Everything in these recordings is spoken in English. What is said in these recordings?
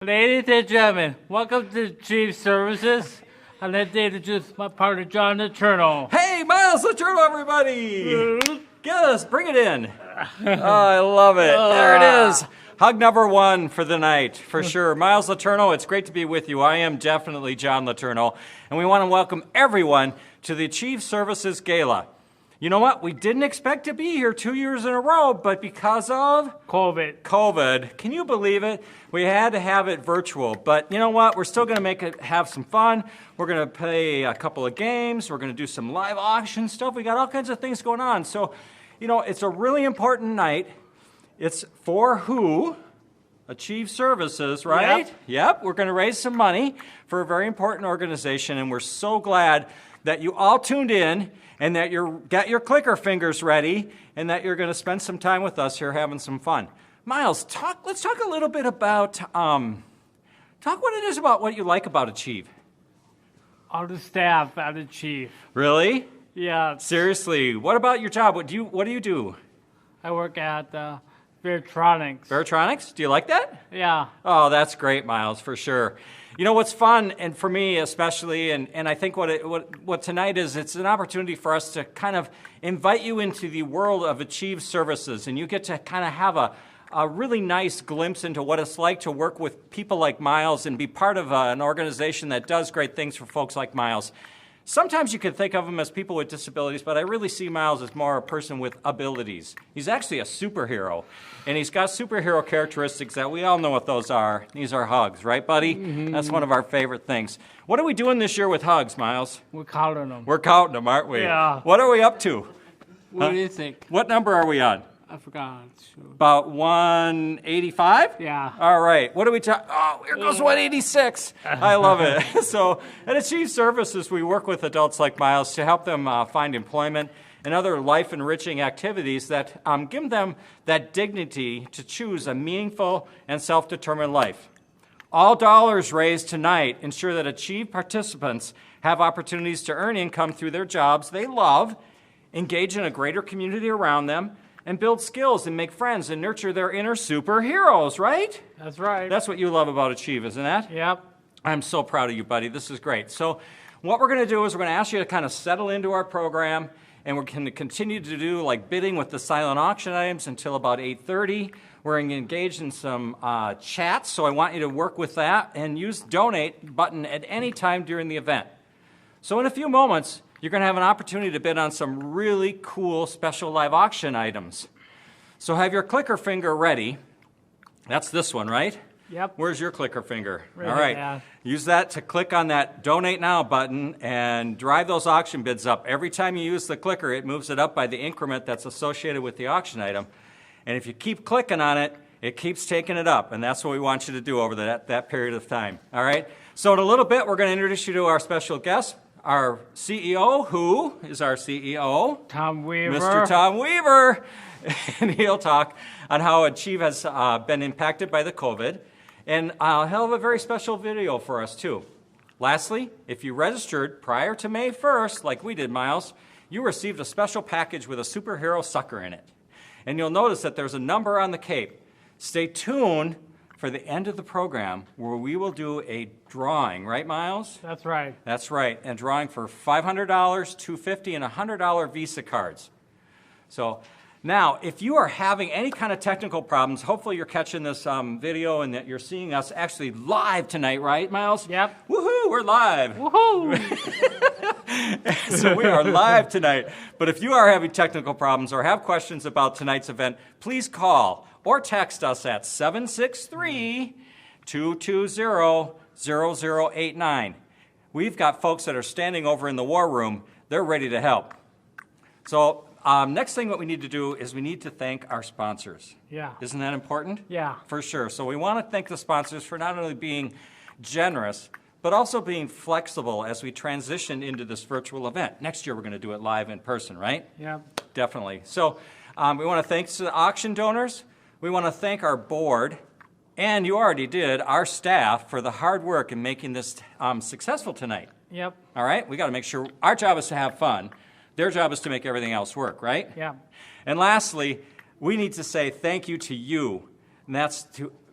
Ladies and gentlemen, welcome to Chief Services. I'd like to introduce my partner, John LeTourneau. Hey, Miles LeTourneau, everybody! Get us, bring it in. Oh, I love it. There it is. Hug number one for the night, for sure. Miles LeTourneau, it's great to be with you. I am definitely John LeTourneau, and we want to welcome everyone to the Chief Services Gala. You know what? We didn't expect to be here 2 years in a row, but because of COVID, can you believe it? We had to have it virtual, but you know what? We're still going to have some fun. We're going to play a couple of games. We're going to do some live auction stuff. We got all kinds of things going on. So, you know, it's a really important night. It's for who? Achieve Services, right? Yep. We're going to raise some money for a very important organization, and we're so glad that you all tuned in and that you got your clicker fingers ready and that you're going to spend some time with us here having some fun. Miles, let's talk a little bit about, talk what it is about what you like about Achieve. All the staff at Achieve. Really? Yeah. Seriously, what about your job? What do you do? I work at Veritronics. Veritronics? Do you like that? Yeah. Oh, that's great, Miles, for sure. You know, what's fun, and for me especially, and I think what tonight is, it's an opportunity for us to kind of invite you into the world of Achieve Services, and you get to kind of have a really nice glimpse into what it's like to work with people like Miles and be part of an organization that does great things for folks like Miles. Sometimes you can think of him as people with disabilities, but I really see Miles as more a person with abilities. He's actually a superhero, and he's got superhero characteristics that we all know what those are. These are hugs, right, buddy? Mm-hmm. That's one of our favorite things. What are we doing this year with hugs, Miles? We're counting them. We're counting them, aren't we? Yeah. What are we up to? What do you think? What number are we on? I forgot. About 185? Yeah. All right. What are we talking? Oh, here goes 186. I love it. So at Achieve Services, we work with adults like Miles to help them find employment and other life-enriching activities that give them that dignity to choose a meaningful and self-determined life. All dollars raised tonight ensure that Achieve participants have opportunities to earn income through their jobs they love, engage in a greater community around them, and build skills and make friends and nurture their inner superheroes, right? That's right. That's what you love about Achieve, isn't that? Yep. I'm so proud of you, buddy. This is great. So what we're going to do is we're going to ask you to kind of settle into our program, and we're going to continue to do like bidding with the silent auction items until about 8:30. We're engaged in some chats, so I want you to work with that and use donate button at any time during the event. So in a few moments, you're going to have an opportunity to bid on some really cool special live auction items. So have your clicker finger ready. That's this one, right? Yep. Where's your clicker finger? Right. All right. Yeah. Use that to click on that Donate Now button and drive those auction bids up. Every time you use the clicker, it moves it up by the increment that's associated with the auction item. And if you keep clicking on it, it keeps taking it up. And that's what we want you to do over that period of time. All right? So in a little bit, we're going to introduce you to our special guest, our CEO. Who is our CEO? Tom Weaver. Mr. Tom Weaver. And he'll talk on how Achieve has been impacted by the COVID. And he'll have a very special video for us, too. Lastly, if you registered prior to May 1st, like we did, Miles, you received a special package with a superhero sucker in it. And you'll notice that there's a number on the cape. Stay tuned for the end of the program where we will do a drawing, right, Miles? That's right. That's right, and drawing for $500, $250, and $100 Visa cards. So now, if you are having any kind of technical problems, hopefully you're catching this video and that you're seeing us actually live tonight, right, Miles? Yep. Woohoo, we're live. Woohoo! So we are live tonight. But if you are having technical problems or have questions about tonight's event, please call or text us at 763-220-0089. We've got folks that are standing over in the war room. They're ready to help. So next thing what we need to do is we need to thank our sponsors. Yeah. Isn't that important? Yeah. For sure. So we want to thank the sponsors for not only being generous, but also being flexible as we transition into this virtual event. Next year we're going to do it live in person, right? Yeah. Definitely. So we want to thank the auction donors. We want to thank our board, and you already did, our staff for the hard work in making this successful tonight. Yep. All right? We got to make sure our job is to have fun. Their job is to make everything else work, right? Yeah. And lastly, we need to say thank you to you, and that's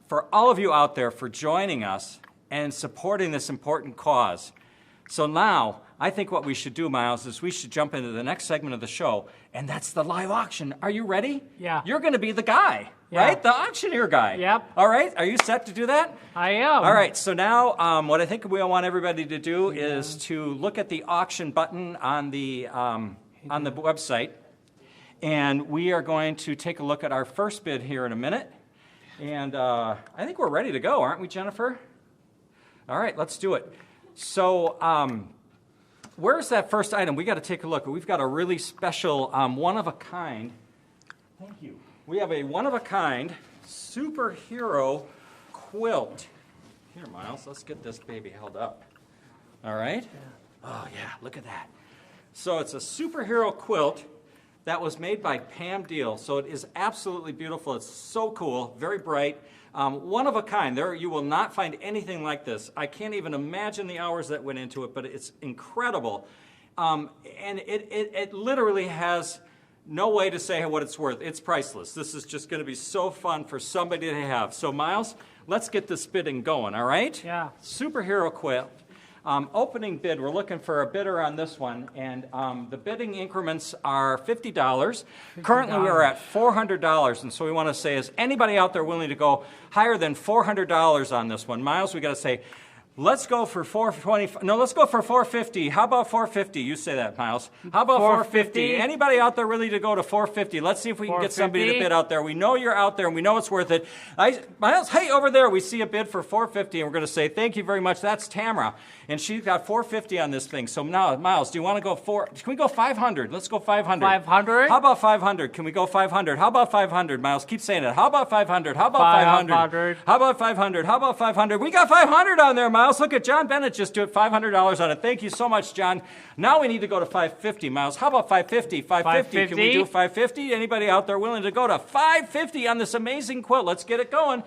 for all of you out there for joining us and supporting this important cause. So now, I think what we should do, Miles, is we should jump into the next segment of the show, and that's the live auction. Are you ready? Yeah. You're going to be the guy, Yeah. right? The auctioneer guy. Yep. All right. Are you set to do that? I am. All right. So now what I think we want everybody to do is to look at the auction button on the website, and we are going to take a look at our first bid here in a minute. And I think we're ready to go, aren't we, Jennifer? All right. Let's do it. So where's that first item? We got to take a look. We've got a really special one-of-a-kind. Thank you. We have a one-of-a-kind superhero quilt. Here, Miles, let's get this baby held up. All right? Yeah. Oh, yeah, look at that. So it's a superhero quilt that was made by Pam Dale. So it is absolutely beautiful. It's so cool, very bright. One of a kind. There, you will not find anything like this. I can't even imagine the hours that went into it, but it's incredible. And it literally has no way to say what it's worth. It's priceless. This is just going to be so fun for somebody to have. So, Miles, let's get this bidding going, all right? Yeah. Superhero quilt. Opening bid, we're looking for a bidder on this one, and the bidding increments are $50. Currently, we're at $400, and so we want to say, is anybody out there willing to go higher than $400 on this one? Miles, we got to say, let's go for $425. No, let's go for $450. How about $450? You say that, Miles. How about $450? Anybody out there ready to go to $450? Let's see if we can get somebody to bid out there. We know you're out there, and we know it's worth it. Miles, hey, over there, we see a bid for $450, and we're going to say thank you very much. That's Tamara, and she's got $450 on this thing. So now, Miles, do you want to go Can we go $500? Let's go $500. $500? How about $500? Can we go $500? How about $500? Miles, keep saying it. How about $500? How about $500? How about $500? How about $500? We got $500 on there, Miles. Look at John Bennett just do it, $500 on it. Thank you so much, John. Now we need to go to $550, Miles. How about $550? $550. Can we do $550? Anybody out there willing to go to $550 on this amazing quilt? Let's get it going.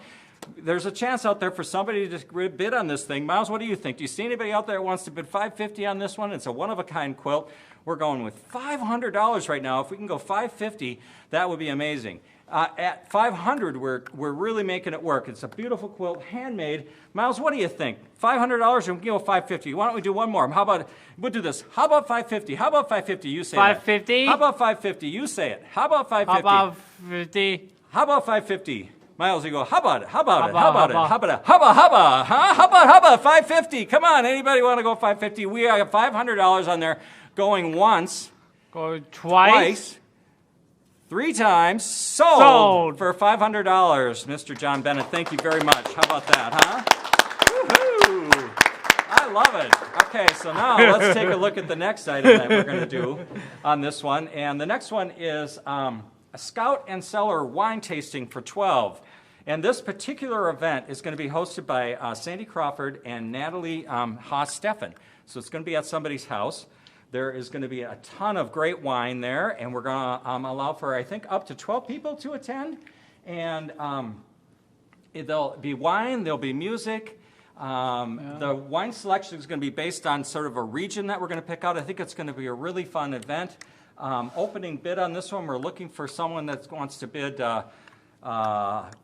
There's a chance out there for somebody to bid on this thing. Miles, what do you think? Do you see anybody out there that wants to bid $550 on this one? It's a one-of-a-kind quilt. We're going with $500 right now. If we can go $550, that would be amazing. At $500, we're really making it work. It's a beautiful quilt, handmade. Miles, what do you think? $500, and we can go $550. Why don't we do one more? How about we'll do this? How about $550? How about $550? You say that. $550? How about $550? You say it. How about $550? How about $50? How about $550? Miles, you go. How about it? How about it? How about it? How about it? How about? Huh? How about $550? Come on, anybody want to go $550? We have $500 on there, going once, Go twice. 3 times, sold for $500. Mr. John Bennett, thank you very much. How about that, huh? Woohoo! I love it. Okay, so now let's take a look at the next item that we're going to do on this one. And the next one is a Scout and Cellar wine tasting for 12. And this particular event is going to be hosted by Sandy Crawford and Natalie Haas-Steffen. So it's going to be at somebody's house. There is going to be a ton of great wine there, and we're going to allow for, I think, up to 12 people to attend. And there'll be wine, there'll be music. The wine selection is going to be based on sort of a region that we're going to pick out. I think it's going to be a really fun event. Opening bid on this one, we're looking for someone that wants to bid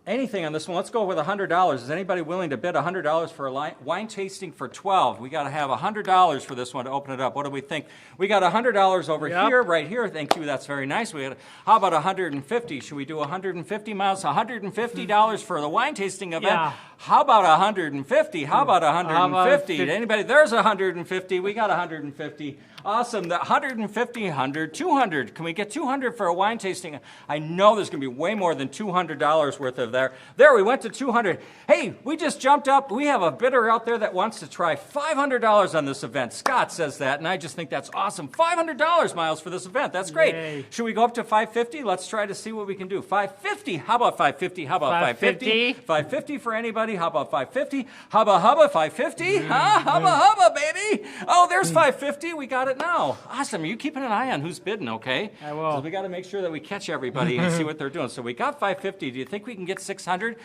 anything on this one. Let's go with $100. Is anybody willing to bid $100 for a wine tasting for 12? We got to have $100 for this one to open it up. What do we think? We got $100 over here, right here. Thank you. That's very nice. How about $150? Should we do $150, Miles? $150 for the wine tasting event. Yeah. How about $150? How about $150? Anybody? There's $150. We got $150. Awesome. The $150, $100, $200. Can we get $200 for a wine tasting? I know there's going to be way more than $200 worth of there. There, we went to $200. Hey, we just jumped up. We have a bidder out there that wants to try $500 on this event. Scott says that, and I just think that's awesome. $500, Miles, for this event. That's great. Yay. Should we go up to $550? Let's try to see what we can do. $550. How about $550? How about $550? $550 for anybody? How about $550? Hubba, $550? Huh? Hubba, baby. Oh, there's $550. We got it now. Awesome. Are you keeping an eye on who's bidding, okay? I will. Because we got to make sure that we catch everybody and see what they're doing. So we got $550. Do you think we can get $600?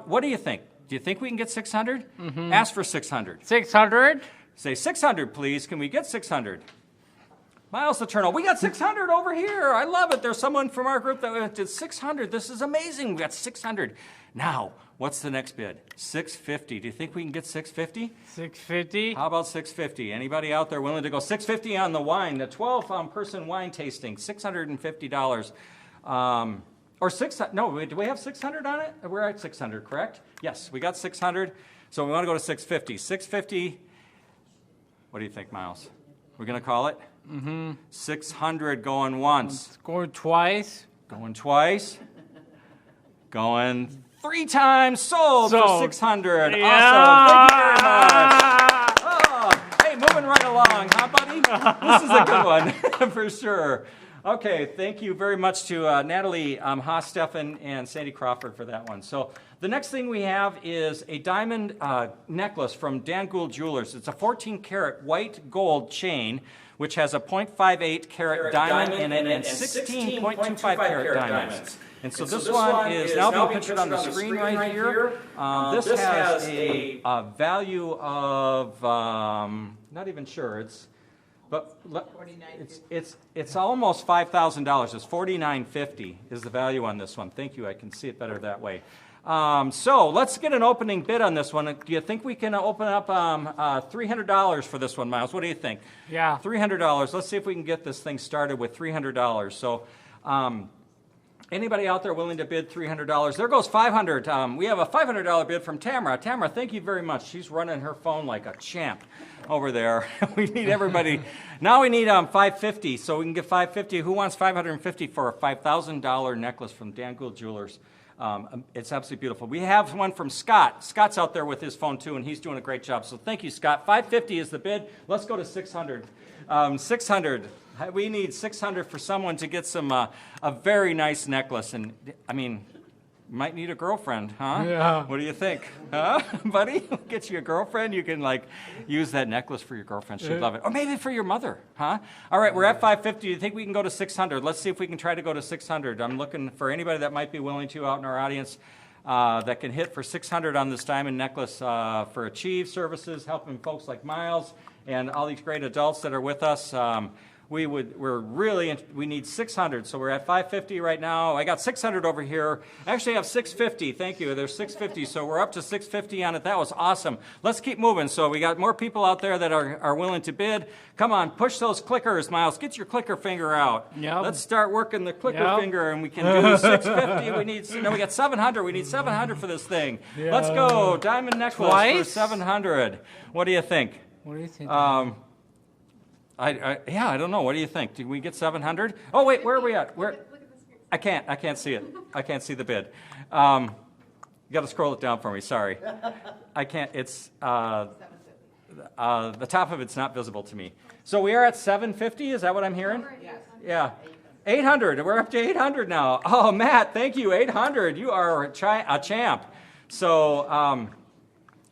What do you think? Do you think we can get $600? Mm-hmm. Ask for $600. $600? Say $600, please. Can we get $600? Miles LeTourneau, we got $600 over here. I love it. There's someone from our group that did $600. This is amazing. We got $600. Now, What's the next bid? $650. Do you think we can get $650? $650. How about $650? Anybody out there willing to go $650 on the wine? The 12-person wine tasting, $650. Or no, do we have 600 on it? We're at 600, correct? Yes, we got 600. So we want to go to 650. 650. What do you think, Miles? We're going to call it? Mm-hmm. 600 going once. Going twice. Going twice. Going 3 times. Sold for 600. Yeah. Awesome. Thank you very much. Oh, hey, moving right along, huh, buddy? This is a good one for sure. Okay, thank you very much to Natalie Haas-Steffen and Sandy Crawford for that one. So the next thing we have is a diamond necklace from Dan Gould Jewelers. It's a 14-karat white gold chain, which has a 0.58 carat diamond in it and 16.25 carat diamonds. And so this one is now being pictured on the screen right here. This has a value of, not even sure, it's almost $5,000. It's $4,950 is the value on this one. Thank you. I can see it better that way. So let's get an opening bid on this one. Do you think we can open up $300 for this one, Miles? What do you think? Yeah. $300. Let's see if we can get this thing started with $300. So anybody out there willing to bid $300? There goes $500. We have a $500 bid from Tamara. Tamara, thank you very much. She's running her phone like a champ over there. We need everybody. Now we need $550, so we can get $550. Who wants $550 for a $5,000 necklace from Dan Gould Jewelers? It's absolutely beautiful. We have one from Scott. Scott's out there with his phone too, and he's doing a great job. So thank you, Scott. $550 is the bid. Let's go to $600. $600. We need $600 for someone to get some a very nice necklace, and I mean, might need a girlfriend, huh? Yeah. What do you think, huh, buddy? Get you a girlfriend. You can use that necklace for your girlfriend. She'd love it, or maybe for your mother, huh? All right, we're at $550. Do you think we can go to $600? Let's see if we can try to go to $600. I'm looking for anybody that might be willing to out in our audience that can hit for $600 on this diamond necklace for Achieve Services, helping folks like Miles and all these great adults that are with us. We need 600, so we're at 550 right now. I got 600 over here. I actually have 650. Thank you. There's 650, so we're up to 650 on it. That was awesome. Let's keep moving. So we got more people out there that are willing to bid. Come on, push those clickers, Miles. Get your clicker finger out. Yep. Let's start working the clicker finger, and we can do 650. We got 700. We need 700 for this thing. Yeah. Let's go. Diamond necklace for 700. What do you think? What do you think? I don't know. What do you think? Did we get 700? Oh, wait, where are we at? I can't see it. I can't see the bid. You got to scroll it down for me. Sorry. I can't. It's the top of it's not visible to me. So we are at 750. Is that what I'm hearing? Yes. Yeah. 800. We're up to 800 now. Oh, Matt, thank you. 800. You are a champ. So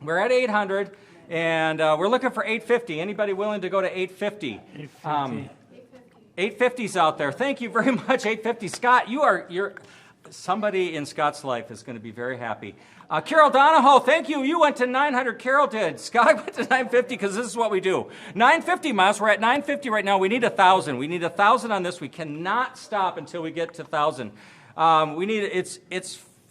we're at 800. And we're looking for 850. Anybody willing to go to 850? 850's out there. Thank you very much, 850. Scott, you're somebody in Scott's life is going to be very happy. Carol Donahoe, thank you. You went to 900. Carol did. Scott went to 950 because this is what we do. 950, Miles. We're at 950 right now. We need 1,000. We need 1,000 on this. We cannot stop until we get to 1,000. We need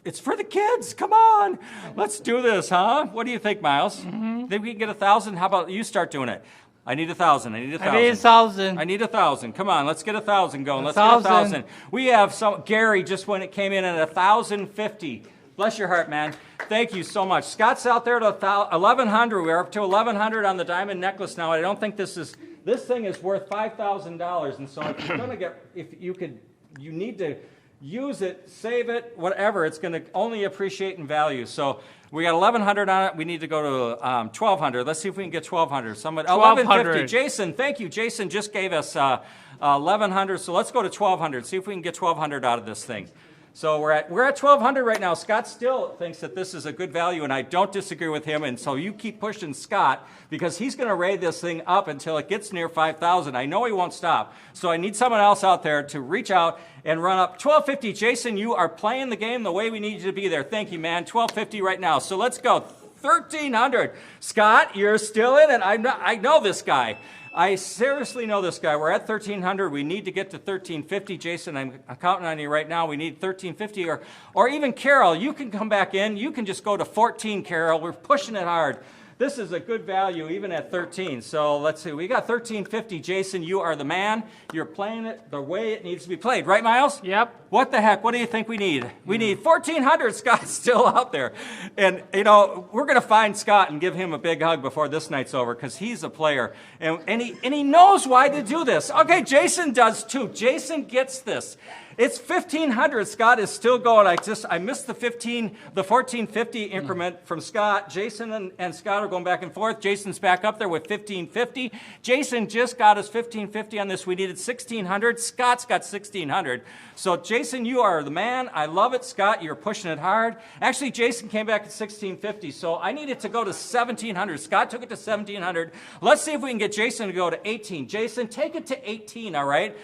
it's for the kids. Come on. Let's do this, huh? What do you think, Miles? Mm-hmm. Think we can get 1,000? How about you start doing it? I need 1,000. I need 1,000. I need 1,000. Come on, let's get 1,000 going. Let's get 1,000. We have Gary just when it came in at 1,050. Bless your heart, man. Thank you so much. Scott's out there to 1,100. We're up to 1,100 on the diamond necklace now. I don't think this thing is worth $5,000. And so if you're going to you need to use it, save it, whatever. It's going to only appreciate in value. So we got 1,100 on it. We need to go to 1,200. Let's see if we can get 1,200. 1,150. Jason, thank you. Jason just gave us 1,100. So let's go to 1,200. See if we can get 1,200 out of this thing. So we're at 1,200 right now. Scott still thinks that this is a good value, and I don't disagree with him. And so you keep pushing Scott because he's going to raid this thing up until it gets near 5,000. I know he won't stop. So I need someone else out there to reach out and run up 1,250. Jason, you are playing the game the way we need you to be there. Thank you, man. 1,250 right now. So let's go. 1,300. Scott, you're still in it. I know this guy. I seriously know this guy. We're at 1,300. We need to get to 1,350. Jason, I'm counting on you right now. We need 1,350. Or even Carol, you can come back in. You can just go to 14, Carol. We're pushing it hard. This is a good value even at 13. So let's see. We got 1,350. Jason, you are the man. You're playing it the way it needs to be played. Right, Miles? Yep. What the heck? What do you think we need? We need 1,400. Scott's still out there. And, you know, we're going to find Scott and give him a big hug before this night's over because he's a player. And he knows why to do this. Okay, Jason does too. Jason gets this. It's 1,500. Scott is still going. I missed the 1,450 increment from Scott. Jason and Scott are going back and forth. Jason's back up there with 1,550. Jason just got us 1,550 on this. We needed 1,600. Scott's got 1,600. So Jason, you are the man. I love it. Scott, you're pushing it hard. Actually, Jason came back at 1,650. So I needed to go to 1,700. Scott took it to 1,700. Let's see if we can get Jason to go to 18. Jason, take it to 18. All right.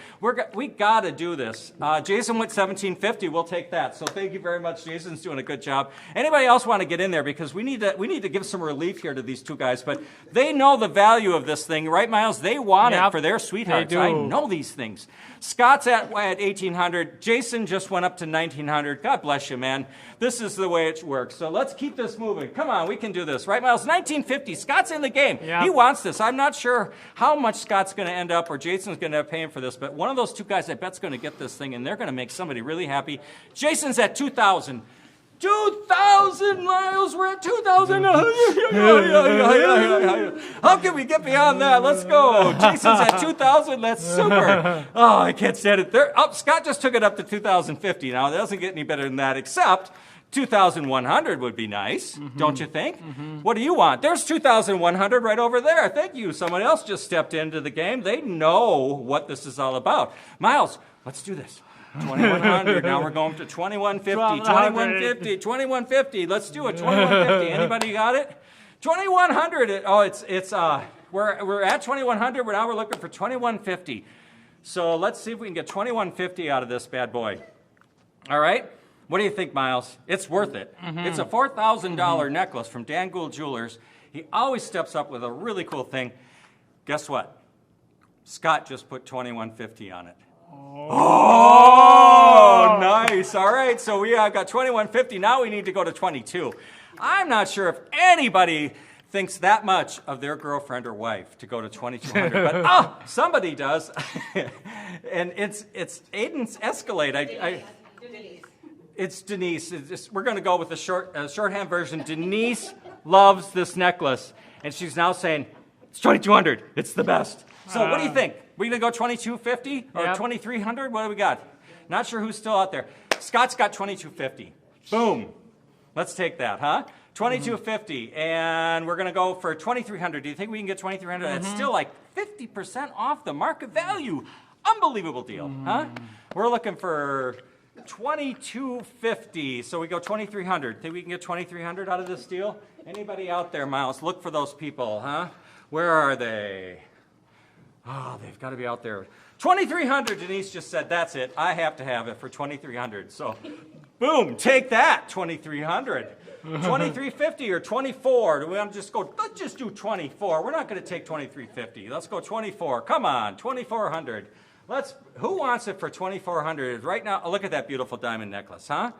We got to do this. Jason went 1,750. We'll take that. So thank you very much. Jason's doing a good job. Anybody else want to get in there because we need to give some relief here to these two guys. But they know the value of this thing, right, Miles? They want it for their sweethearts. They do. I know these things. Scott's at 1,800. Jason just went up to 1,900. God bless you, man. This is the way it works. So let's keep this moving. Come on, we can do this, right, Miles? 1,950. Scott's in the game. Yep. He wants this. I'm not sure how much Scott's going to end up or Jason's going to end up paying for this, but one of those two guys I bet's going to get this thing, and they're going to make somebody really happy. Jason's at 2,000. 2,000 Miles. We're at 2,000. How can we get beyond that? Let's go. Jason's at 2,000. That's super. Oh, I can't stand it. Scott just took it up to 2,050. Now, it doesn't get any better than that, except 2,100 would be nice, don't you think? What do you want? There's 2,100 right over there. Thank you. Someone else just stepped into the game. They know what this is all about. Miles, let's do this. 2,100. Now we're going to 2,150. 2,150. 2,150. Let's do it. 2,150. Anybody got it? 2,100. Oh, we're at 2,100. Now we're looking for 2,150. So let's see if we can get 2,150 out of this bad boy. All right. What do you think, Miles? It's worth it. It's a $4,000 necklace from Dan Gould Jewelers. He always steps up with a really cool thing. Guess what? Scott just put 2,150 on it. Oh, nice. All right, so we got 2,150. Now we need to go to 22. I'm not sure if anybody thinks that much of their girlfriend or wife to go to 2,200, but somebody does. And it's Aiden's Escalade. It's Denise. We're going to go with the shorthand version. Denise loves this necklace, and she's now saying, it's 2,200. It's the best. So what do you think? We going to go 2,250 or 2,300? What do we got? Not sure who's still out there. Scott's got 2,250. Boom. Let's take that, huh? 2,250, and we're going to go for 2,300. Do you think we can get 2,300? That's still like 50% off the market value. Unbelievable deal, huh? We're looking for 2,250, so we go 2,300. Think we can get 2,300 out of this deal? Anybody out there, Miles? Look for those people, huh? Where are they? Oh, they've got to be out there. 2,300, Denise just said, that's it. I have to have it for 2,300. So, boom, take that, 2,300. 2,350 or 24. Do we want to just go, let's just do 24. We're not going to take 2,350. Let's go 24. Come on, 2,400. Who wants it for 2,400 right now? Oh, look at that beautiful diamond necklace, huh?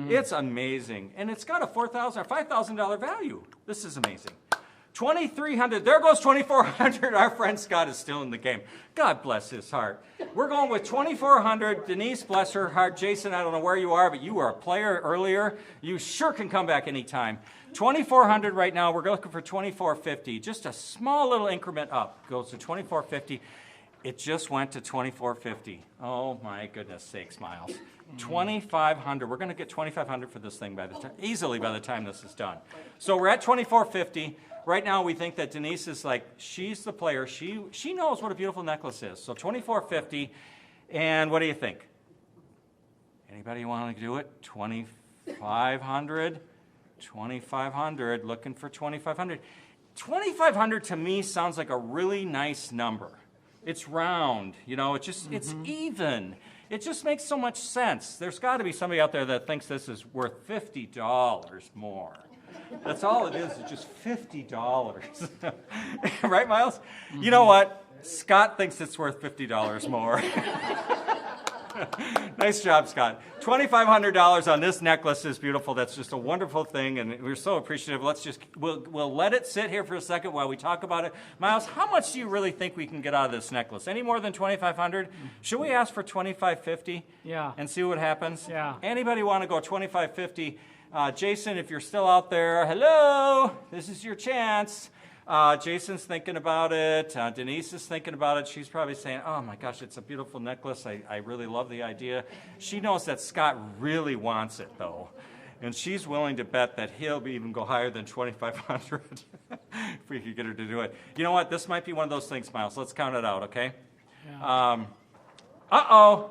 It's amazing. And it's got a $4,000 or $5,000 value. This is amazing. 2,300. There goes 2,400. Our friend Scott is still in the game. God bless his heart. We're going with 2,400. Denise, bless her heart. Jason, I don't know where you are, but you were a player earlier. You sure can come back anytime. 2,400 right now. We're looking for 2,450. Just a small little increment up. Goes to 2,450. It just went to 2,450. Oh my goodness sakes, Miles. 2,500. We're going to get 2,500 for this thing easily by the time this is done. So we're at 2,450. Right now, we think that Denise is like, she's the player. She knows what a beautiful necklace is. So 2,450. And what do you think? Anybody want to do it? 2,500? 2,500. Looking for 2,500. 2,500 to me sounds like a really nice number. It's round. You know, it's even. It just makes so much sense. There's got to be somebody out there that thinks this is worth $50 more. That's all it is just $50. Right, Miles? You know what? Scott thinks it's worth $50 more. Nice job, Scott. $2,500 on this necklace is beautiful. That's just a wonderful thing, and we're so appreciative. We'll let it sit here for a second while we talk about it. Miles, how much do you really think we can get out of this necklace? Any more than $2,500? Should we ask for $2,550? Yeah. And see what happens? Yeah. Anybody want to go $2,550? Jason, if you're still out there, hello. This is your chance. Jason's thinking about it. Denise is thinking about it. She's probably saying, oh my gosh, it's a beautiful necklace. I really love the idea. She knows that Scott really wants it, though. And she's willing to bet that he'll even go higher than $2,500 if we could get her to do it. You know what? This might be one of those things, Miles. Let's count it out, okay? Yeah. Uh-oh.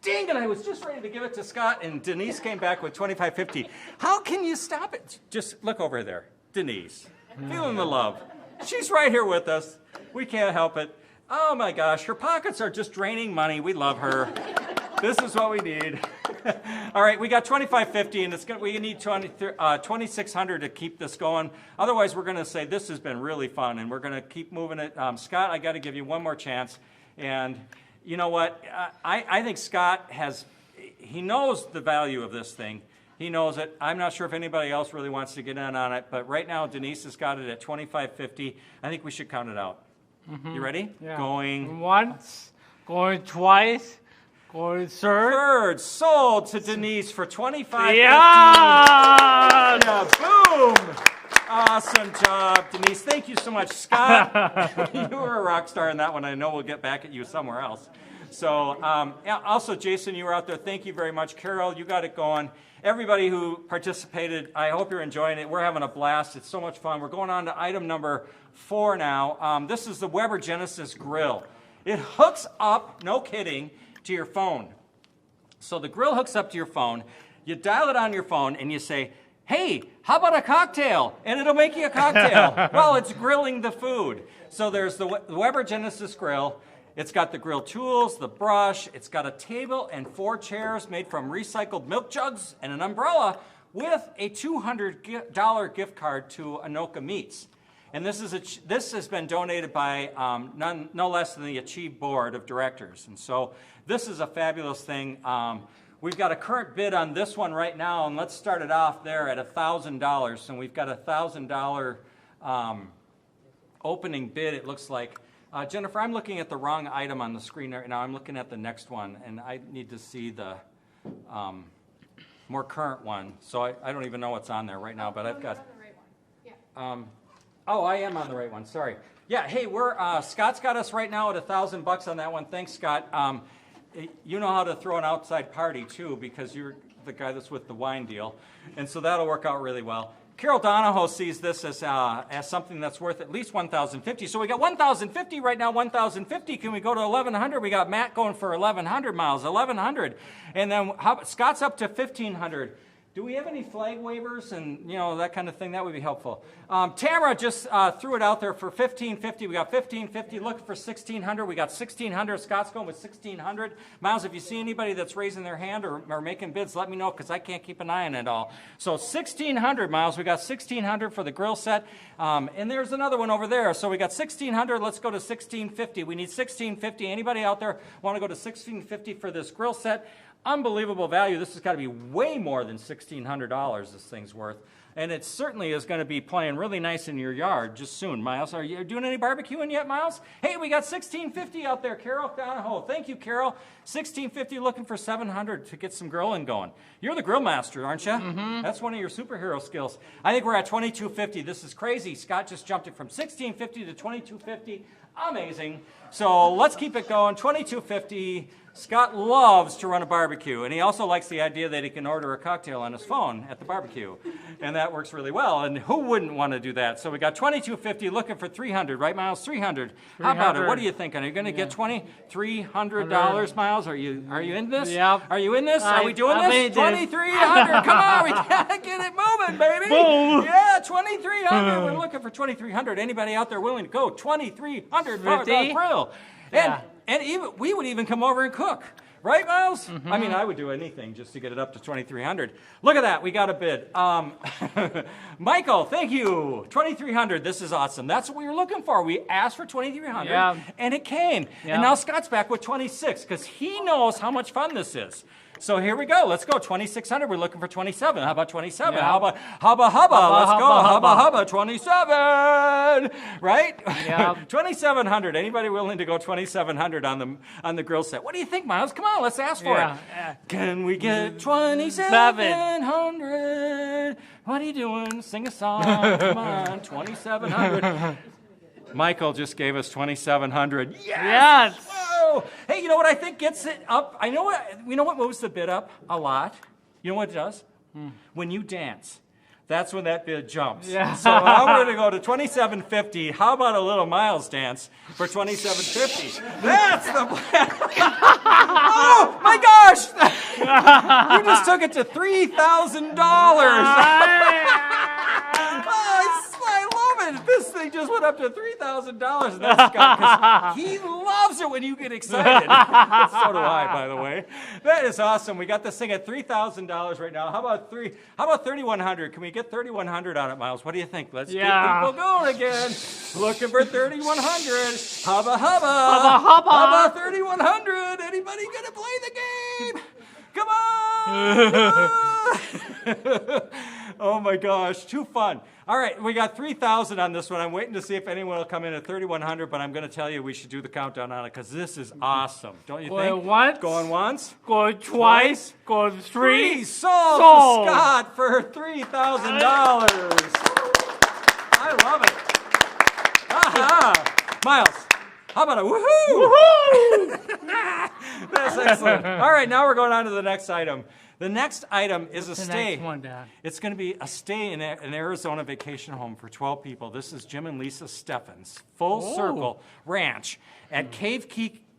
Dang it, I was just ready to give it to Scott, and Denise came back with $2,550. How can you stop it? Just look over there. Denise. Feeling the love. She's right here with us. We can't help it. Oh my gosh, her pockets are just draining money. We love her. This is what we need. All right, we got $2,550, and we need $2,600 to keep this going. Otherwise, we're going to say this has been really fun, and we're going to keep moving it. Scott, I got to give you one more chance. And you know what? I think Scott he knows the value of this thing. He knows it. I'm not sure if anybody else really wants to get in on it, but right now Denise has got it at $2,550. I think we should count it out. Mm-hmm. You ready? Yeah. Going once, going twice, going third. Sold to Denise for $2,550. Yeah! Boom! Awesome job, Denise. Thank you so much, Scott. You were a rock star in that one. I know we'll get back at you somewhere else. So, also, Jason, you were out there. Thank you very much. Carol, you got it going. Everybody who participated, I hope you're enjoying it. We're having a blast. It's so much fun. We're going on to item number 4 now. This is the Weber Genesis Grill. It hooks up, no kidding, to your phone. So the grill hooks up to your phone. You dial it on your phone, and you say, hey, how about a cocktail? And it'll make you a cocktail. Well, it's grilling the food. So there's the Weber Genesis Grill. It's got the grill tools, the brush. It's got a table and 4 chairs made from recycled milk jugs and an umbrella with a $200 gift card to Anoka Meats. And this has been donated by no less than the Achieve Board of Directors. And so this is a fabulous thing. We've got a current bid on this one right now, and let's start it off there at $1,000. And we've got a $1,000 opening bid, it looks like. Jennifer, I'm looking at the wrong item on the screen right now. I'm looking at the next one, and I need to see the more current one. So I don't even know what's on there right now, but I've got... You're on the right one. Yeah. Oh, I am on the right one. Sorry. Yeah. Hey, Scott's got us right now at $1,000 on that one. Thanks, Scott. You know how to throw an outside party too, because you're the guy that's with the wine deal, and so that'll work out really well. Carol Donahoe sees this as something that's worth at least $1,050. So we got $1,050 right now. $1,050. Can we go to $1,100? We got Matt going for $1,100 miles. $1,100, and then Scott's up to $1,500. Do we have any flag waivers and that kind of thing? That would be helpful. Tamara just threw it out there for $1,550. We got $1,550. Looking for $1,600. We got $1,600. Scott's going with $1,600. Miles, if you see anybody that's raising their hand or making bids, let me know because I can't keep an eye on it all. So $1,600, Miles. We got $1,600 for the grill set. And there's another one over there. So we got $1,600. Let's go to $1,650. We need $1,650. Anybody out there want to go to $1,650 for this grill set? Unbelievable value. This has got to be way more than $1,600 this thing's worth. And it certainly is going to be playing really nice in your yard just soon. Miles, are you doing any barbecuing yet, Miles? Hey, we got $1,650 out there. Carol Donahoe. Thank you, Carol. $1,650, looking for $700 to get some grilling going. You're the grill master, aren't you? Mm-hmm. That's one of your superhero skills. I think we're at $2,250. This is crazy. Scott just jumped it from $1,650 to $2,250. Amazing. So let's keep it going. $2,250. Scott loves to run a barbecue, and he also likes the idea that he can order a cocktail on his phone at the barbecue, and that works really well, and who wouldn't want to do that? So we got $2,250, looking for $300, right, Miles? $300. How about it? What are you thinking? Are you going to get $2,300, Miles? Are you in this? Yep. Are you in this? Are we doing this? $2,300. Come on, we gotta get it moving, baby. Boom. Yeah, $2,300. We're looking for $2,300. Anybody out there willing to go? $2,300 for the grill. Yeah. And even we would even come over and cook, Right, Miles? I mean, I would do anything just to get it up to 2,300. Look at that. We got a bid. Michael, thank you. 2,300. This is awesome. That's what we were looking for. We asked for 2,300, and it came. And now Scott's back with 26 because he knows how much fun this is. So here we go. Let's go. 2,600. We're looking for 27. How about 27? Yeah. How about hubba? Let's go. Hubba. 27. Right? Yeah. 2,700. Anybody willing to go 2,700 on the grill set? What do you think, Miles? Come on. Let's ask for it. Can we get 2,700? What are you doing? Sing a song. Come on. 2,700. Michael just gave us 2,700. Yes! Whoa! Hey, you know what I think gets it up? You know what moves the bid up a lot? You know what it does? When you dance. That's when that bid jumps. Yeah. So now we're going to go to 2,750. How about a little Miles dance for 2,750? That's the plan. Oh, my gosh! You just took it to $3,000. This thing just went up to $3,000, and that's Scott, 'cause he loves it when you get excited. So do I, by the way. That is awesome. We got this thing at $3,000 right now. How about 3,100? Can we get 3,100 on it, Miles? What do you think? Let's get people going again. Looking for 3,100. Hubba. Hubba 3,100. Anybody gonna play the game? Come on! Oh my gosh, too fun. All right, we got 3,000 on this one. I'm waiting to see if anyone will come in at 3,100, but I'm going to tell you we should do the countdown on it because this is awesome. Don't you think? Going once. Going once. Going twice. Going three. Sold to Scott for $3,000. I love it. Aha! Miles, how about a woohoo? Woohoo! That's excellent. All right, now we're going on to the next item. The next item is a stay. Next one, Dad? It's going to be a stay in an Arizona vacation home for 12 people. This is Jim and Lisa Steffens' Full Circle Ranch at Cave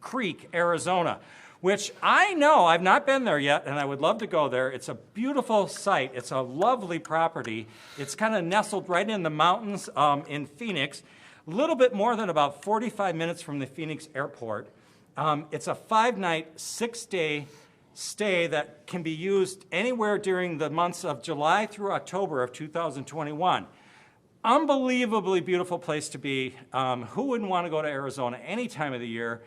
Creek, Arizona, which I know, I've not been there yet, and I would love to go there. It's a beautiful site. It's a lovely property. It's kind of nestled right in the mountains in Phoenix, a little bit more than about 45 minutes from the Phoenix airport. It's a 5-night, 6-day stay that can be used anywhere during the months of July through October of 2021. Unbelievably beautiful place to be. Who wouldn't want to go to Arizona any time of the year?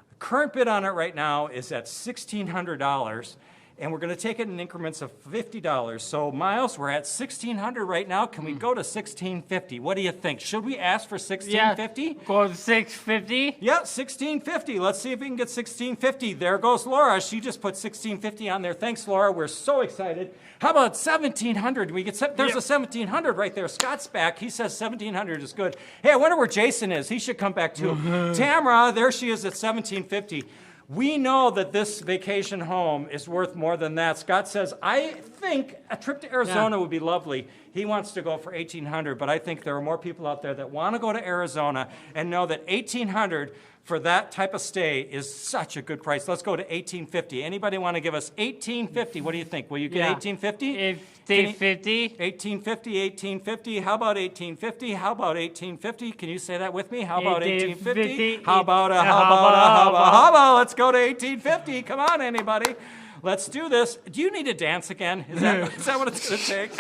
The current bid on it right now is at $1,600, and we're going to take it in increments of $50. So, Miles, we're at $1,600 right now. Can we go to $1,650? What do you think? Should we ask for $1,650? Go to $650? Yeah, $1,650. Let's see if we can get $1,650. There goes Laura. She just put $1,650 on there. Thanks, Laura. We're so excited. How about $1,700? We get there's a $1,700 right there. Scott's back. He says $1,700 is good. Hey, I wonder where Jason is. He should come back too. Tamara, there she is at $1,750. We know that this vacation home is worth more than that. Scott says, I think a trip to Arizona would be lovely. He wants to go for $1,800, but I think there are more people out there that want to go to Arizona and know that $1,800 for that type of stay is such a good price. Let's go to $1,850. Anybody want to give us $1,850? What do you think? Will you get $1,850? $1,850. $1,850. How about $1,850? How about $1,850? Can you say that with me? How about $1,850? How about let's go to $1,850. Come on, anybody. Let's do this. Do you need to dance again? Is that what it's going to take?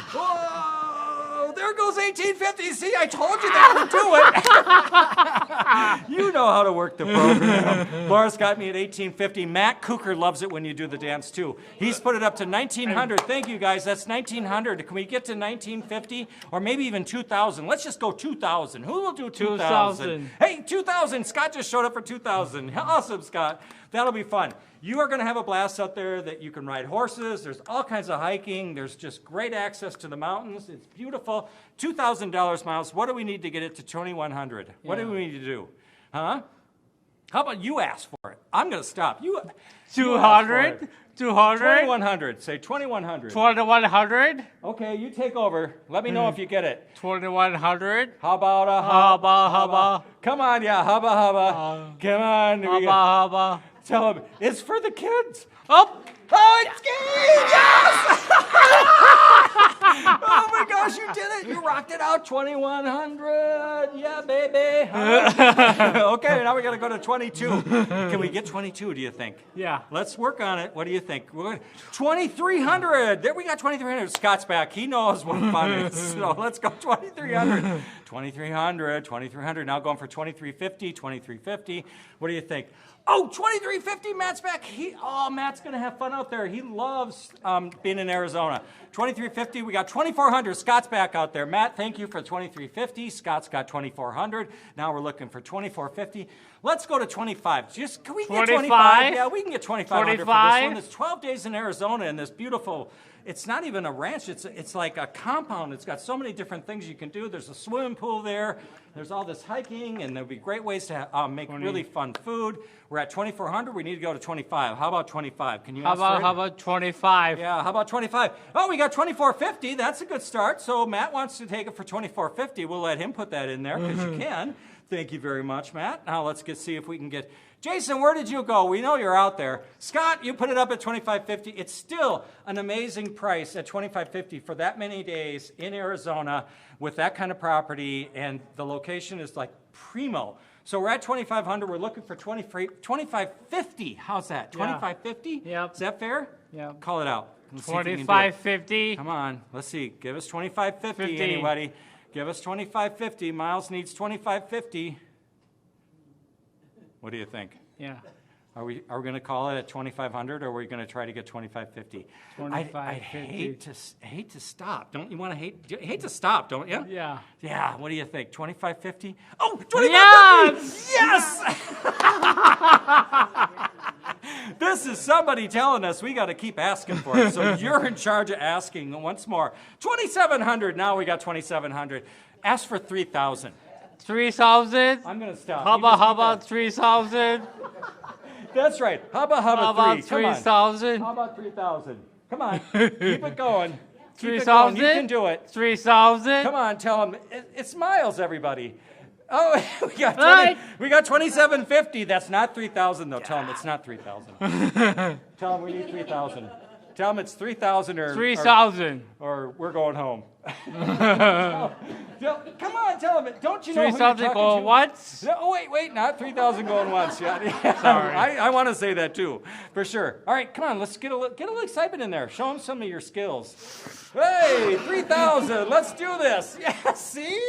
Whoa, there goes $1,850. See, I told you that would do it. You know how to work the program. Laura's got me at $1,850. Matt Cooker loves it when you do the dance, too. He's put it up to $1,900. Thank you, guys. That's $1,900. Can we get to $1,950 or maybe even $2,000? Let's just go $2,000. Who will do $2,000? Hey, $2,000. Scott just showed up for $2,000. Awesome, Scott. That'll be fun. You are going to have a blast out there that you can ride horses. There's all kinds of hiking. There's just great access to the mountains. It's beautiful. $2,000, Miles. What do we need to get it to 2,100? What do we need to do? Huh? How about you ask for it? I'm going to stop. You 200? 200? 2,100. Say 2,100. 2,100? Okay, you take over. Let me know if you get it. 2,100? How about a hubba? Come on, yeah, hubba. Come on. Hubba. Tell them, it's for the kids. Oh! Oh, it's Keech! Yes! Oh my gosh, you did it! You rocked it out. 2,100. Yeah, baby. Okay, now we got to go to 22. Can we get 22? Do you think? Yeah. Let's work on it. What do you think? 2,300. There we got 2,300. Scott's back. He knows what fun is. So let's go 2,300. 2,300. 2,300. Now going for 2,350. 2,350. What do you think? Oh, 2,350. Matt's back. Matt's going to have fun out there. He loves being in Arizona. 2,350. We got 2,400. Scott's back out there. Matt, thank you for 2,350. Scott's got 2,400. Now we're looking for 2,450. Let's go to 25. Can we get 25? Yeah, we can get 2,500 for this one. It's 12 days in Arizona in this beautiful. It's not even a ranch. It's like a compound. It's got so many different things you can do. There's a swimming pool there. There's all this hiking, and there'll be great ways to make really fun food. We're at 2,400. We need to go to 25. How about 25? Can you ask for it? How about 25? Yeah, how about 25? Oh, we got 2,450. That's a good start. So Matt wants to take it for 2,450. We'll let him put that in there because you can. Thank you very much, Matt. Now let's see if we can get... Jason, where did you go? We know you're out there. Scott, you put it up at $2,550. It's still an amazing price at $2,550 for that many days in Arizona with that kind of property, and the location is like primo. So we're at $2,500. We're looking for $2,550. How's that? $2,550? Yep. Is that fair? Yep. Call it out. $2,550. Come on. Let's see. Give us $2,550. Anybody? Give us $2,550. Miles needs $2,550. What do you think? Yeah. Are we going to call it at 2,500, or are we going to try to get 2,550? I hate to stop. Don't you want to hate to stop? Don't you? Yeah. Yeah. What do you think? 2,550? Oh, 2,550! Yes! This is somebody telling us we got to keep asking for it. So you're in charge of asking once more. 2,700. Now we got 2,700. Ask for 3,000. 3,000? I'm going to stop. How about 3,000? That's right. Hubba 3,000? How about 3,000? Come on. Keep it going. 3,000? You can do it. 3,000? Come on, tell them. It's Miles, everybody. Oh, we got 2,750. That's not 3,000, though. Tell them it's not 3,000. Tell them we need 3,000. Tell them it's 3,000 or 3,000. Or we're going home. Come on, tell them it. Don't you know 3,000 going once? No, wait, not 3,000 going once. Yeah. Sorry. I want to say that too, for sure. All right, come on, let's get a little excitement in there. Show them some of your skills. Hey, 3,000. Let's do this. Yeah, see?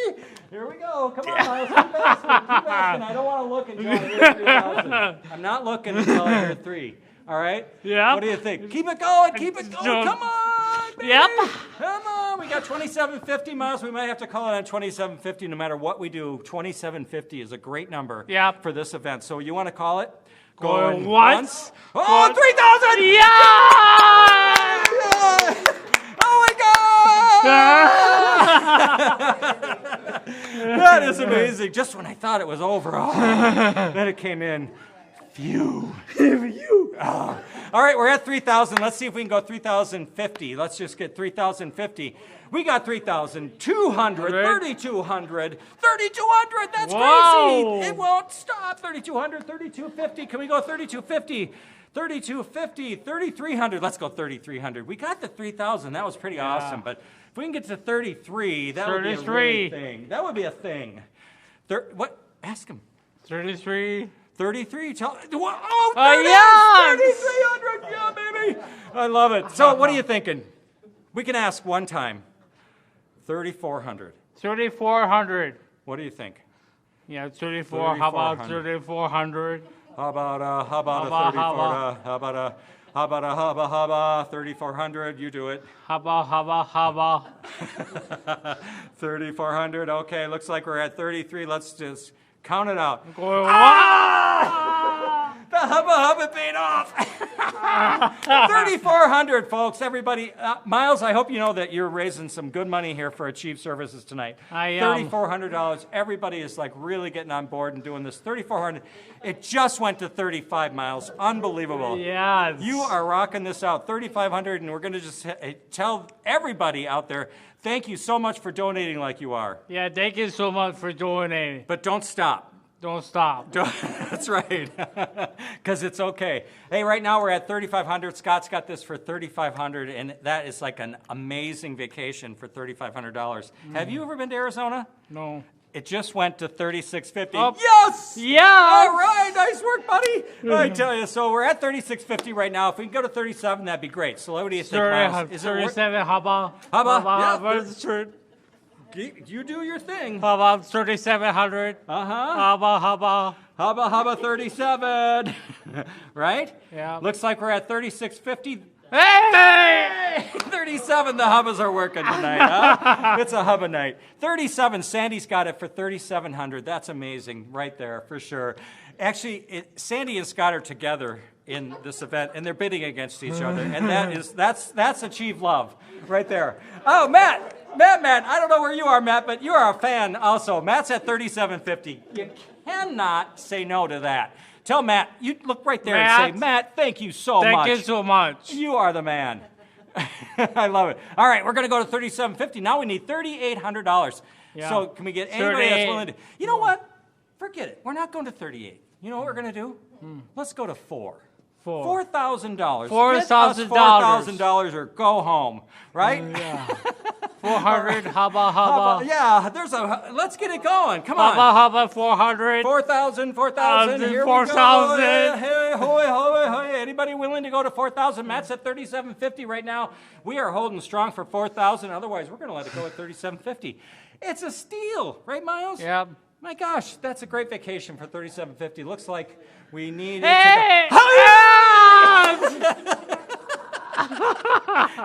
Here we go. Come on, Miles. Keep asking. I don't want to look until I hear 3,000. I'm not looking until I hear 3. All right? Yeah. What do you think? Keep it going. Come on, baby. Yep. Come on. We got 2,750 miles. We might have to call it on 2,750 no matter what we do. 2,750 is a great number for this event. So you want to call it? Going once. Oh, 3,000. Yeah! Oh, my God. That is amazing. Just when I thought it was over, then it came in. Phew. Oh. All right, we're at 3,000. Let's see if we can go 3,050. Let's just get 3,050. We got 3,200, 3,200, 3,200. That's crazy. It won't stop. 3,200, 3,250. Can we go 3,250? 3,250, 3,300. Let's go 3,300. We got the 3,000. That was pretty awesome. But if we can get to 33, that would be a really thing. That would be a thing. What? Ask him. 33. 33. Oh, 3,300. Yeah, baby. I love it. So what are you thinking? We can ask one time. 3,400. 3,400. What do you think? Yeah, 34. How about 3,400? How about a 3,400? You do it. Haba. 3,400. Okay, looks like we're at 33. Let's just count it out. The hubba paid off. 3,400, folks. Everybody, Miles, I hope you know that you're raising some good money here for Achieve Services tonight. I am. $3,400. Everybody is like really getting on board and doing this. 3,400. It just went to 35, Miles. Unbelievable. Yes. You are rocking this out. 3,500, and we're going to just tell everybody out there, thank you so much for donating like you are. Yeah, thank you so much for donating. But don't stop. Don't stop. That's right. Because it's okay. Hey, right now we're at 3,500. Scott's got this for 3,500, and that is like an amazing vacation for $3,500. Have you ever been to Arizona? No. It just went to 3,650. Oh. Yes! Yeah. All right, nice work, buddy. I tell you, so we're at 3,650 right now. If we can go to 37, that'd be great. So what do you think, Miles? Is it worth- 37, Hubba. Yeah. You do your thing. Hubba, 3,700. Hubba. Hubba 37. Right? Yeah. Looks like we're at 3,650. Hey! 37, the Hubbas are working tonight, huh? It's a Hubba night. 37, Sandy's got it for 3,700. That's amazing right there, for sure. Actually, Sandy and Scott are together in this event, and they're bidding against each other, and that's achieved love right there. Oh, Matt, I don't know where you are, Matt, but you are a fan also. Matt's at 3,750. You cannot say no to that. Tell Matt, you look right there and say, Matt, thank you so much. Thank you so much. You are the man. I love it. All right, we're going to go to $3,750. Now we need $3,800. Yeah. So can we get anybody that's willing to? You know what? Forget it. We're not going to 38. You know what we're going to do? Let's go to $4,000. $4,000. $4,000 or go home, right? Yeah. 400, hubba. Yeah, let's get it going. Come on. Hubba, 400. 4,000. Here 4,000. Hey, hoy. Anybody willing to go to 4,000? Matt's at 3,750 right now. We are holding strong for 4,000. Otherwise, we're going to let it go at 3,750. It's a steal, right, Miles? Yep. My gosh, that's a great vacation for 3,750. Looks like we need it Hey!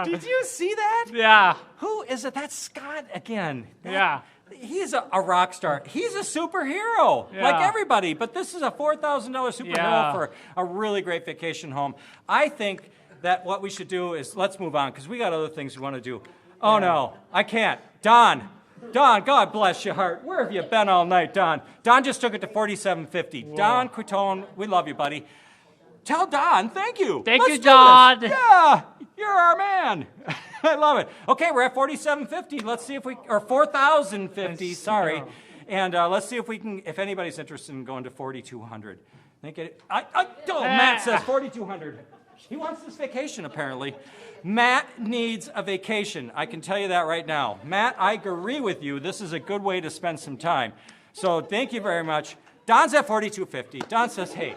Did you see that? Yeah. Who is it? That's Scott again. Yeah. He's a rock star. He's a superhero, Yeah. like everybody. But this is a $4,000 superhero Yeah. for a really great vacation home. I think that what we should do is let's move on because we got other things we want to do. Oh, no, I can't. Don, God bless your heart. Where have you been all night, Don? Don just took it to $4,750. Don Quitone, we love you, buddy. Tell Don, thank you. Thank Let's you, do Don. this. Yeah, you're our man. I love it. Okay, we're at 4,750. Let's see if we, or 4,050. Sorry, and let's see if we can. If anybody's interested in going to 4,200, Matt says 4,200. He wants this vacation apparently. Matt needs a vacation. I can tell you that right now. Matt, I agree with you. This is a good way to spend some time. So thank you very much. Don's at 4,250. Don says, hey,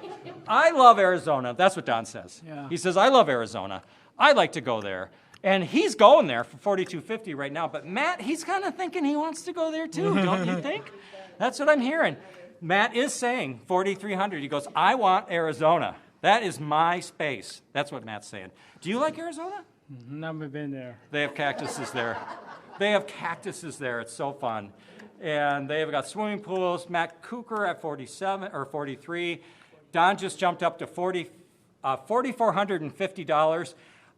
I love Arizona. That's what Don says. Yeah. He says, I love Arizona. I like to go there. And he's going there for 4,250 right now. But Matt, he's kind of thinking he wants to go there too, don't you think? That's what I'm hearing. Matt is saying 4,300. He goes, I want Arizona. That is my space. That's what Matt's saying. Do you like Arizona? Never been there. They have cactuses there. It's so fun. And they've got swimming pools. Matt Cooker at 47 or 43. Don just jumped up to $4,450.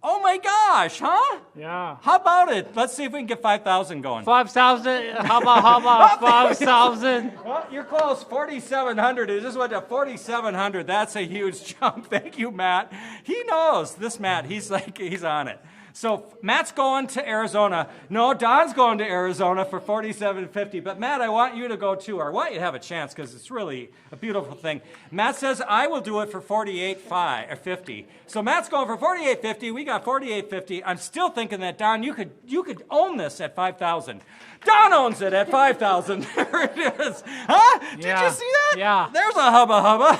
Oh my gosh, huh? Yeah. How about it? Let's see if we can get 5,000 going. 5,000. Hubba. 5,000. Well, you're close. 4,700. It just went to 4,700. That's a huge jump. Thank you, Matt. He knows. This Matt, he's on it. So Matt's going to Arizona. No, Don's going to Arizona for $4,750. But Matt, I want you to go too. Or I want you to have a chance because it's really a beautiful thing. Matt says I will do it for $48.50. So Matt's going for $48.50. We got $48.50. I'm still thinking that Don, you could own this at $5,000. Don owns it at $5,000. There it is. Huh? Did you see that? Yeah. There's a hubba. Hubba.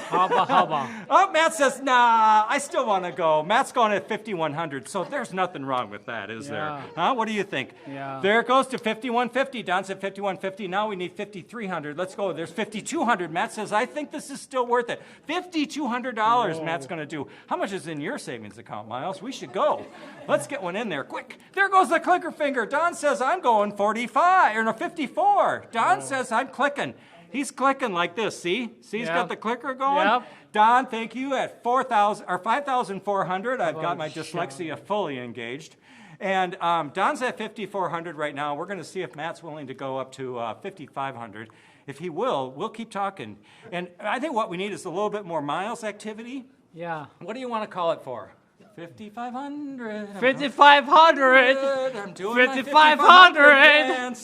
Oh, Matt says, nah, I still want to go. Matt's going at 5,100, so there's nothing wrong with that, is there? Huh? What do you think? Yeah. There it goes to 5,150. Don's at 5,150. Now we need 5,300. Let's go. There's 5,200. Matt says, I think this is still worth it. $5,200 Matt's going to do. How much is in your savings account, Miles? We should go. Let's get one in there. Quick. There goes the clicker finger. Don says, I'm going 54. Don says, I'm clicking. He's clicking like this. See? He's got the clicker going. Yep. Don, thank you at 4,000 or 5,400. I've got my dyslexia fully engaged. And Don's at 5,400 right now. We're going to see if Matt's willing to go up to 5,500. If he will, we'll keep talking. And I think what we need is a little bit more miles activity. Yeah. What do you want to call it for? 5,500. 5,500. I'm doing 5,500.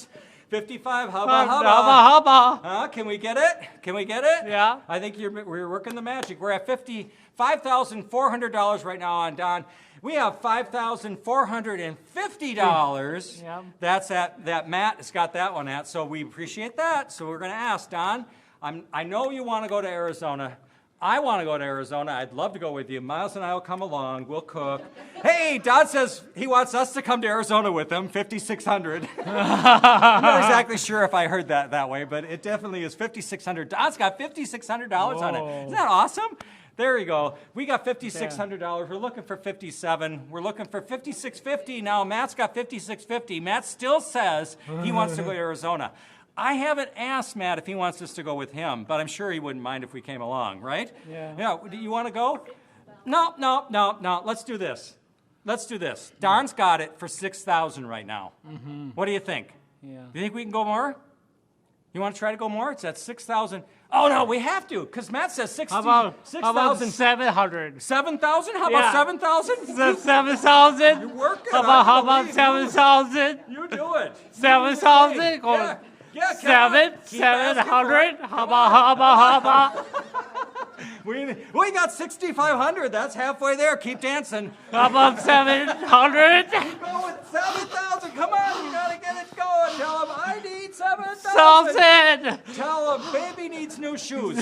55, hubba, Hubba, hubba. hubba. Can we get it? Can we get it? Yeah. I think we're working the magic. We're at $55,400 right now on Don. We have $5,450. Yeah. That's that Matt has got that one at, so we appreciate that. So we're going to ask, Don, I know you want to go to Arizona. I want to go to Arizona. I'd love to go with you. Miles and I will come along. We'll cook. Hey, Don says he wants us to come to Arizona with him, $5,600. I'm not exactly sure if I heard that way, but it definitely is $5,600. Don's got $5,600 on it. Isn't that awesome? There you go. We got $5,600. We're looking for 57. We're looking for 5650. Now Matt's got 5650. Matt still says he wants to go to Arizona. I haven't asked Matt if he wants us to go with him, but I'm sure he wouldn't mind if we came along, right? Yeah. Yeah. Do you want to go? No. Let's do this. Don's got it for 6,000 right now. What do you think? Yeah. You think we can go more? You want to try to go more? It's at 6,000. Oh no, we have to, because Matt says 6,000. How about 700? 7,000? How Yeah. about 7,000? 7,000? You're working. How about 7,000? You do it. 7,000? Yeah, 700? How about? We got 6,500. That's halfway there. Keep dancing. How about 700? Go with 7,000. Come on, you gotta get it going. Tell him I need 7,000. Something. Tell him baby needs new shoes.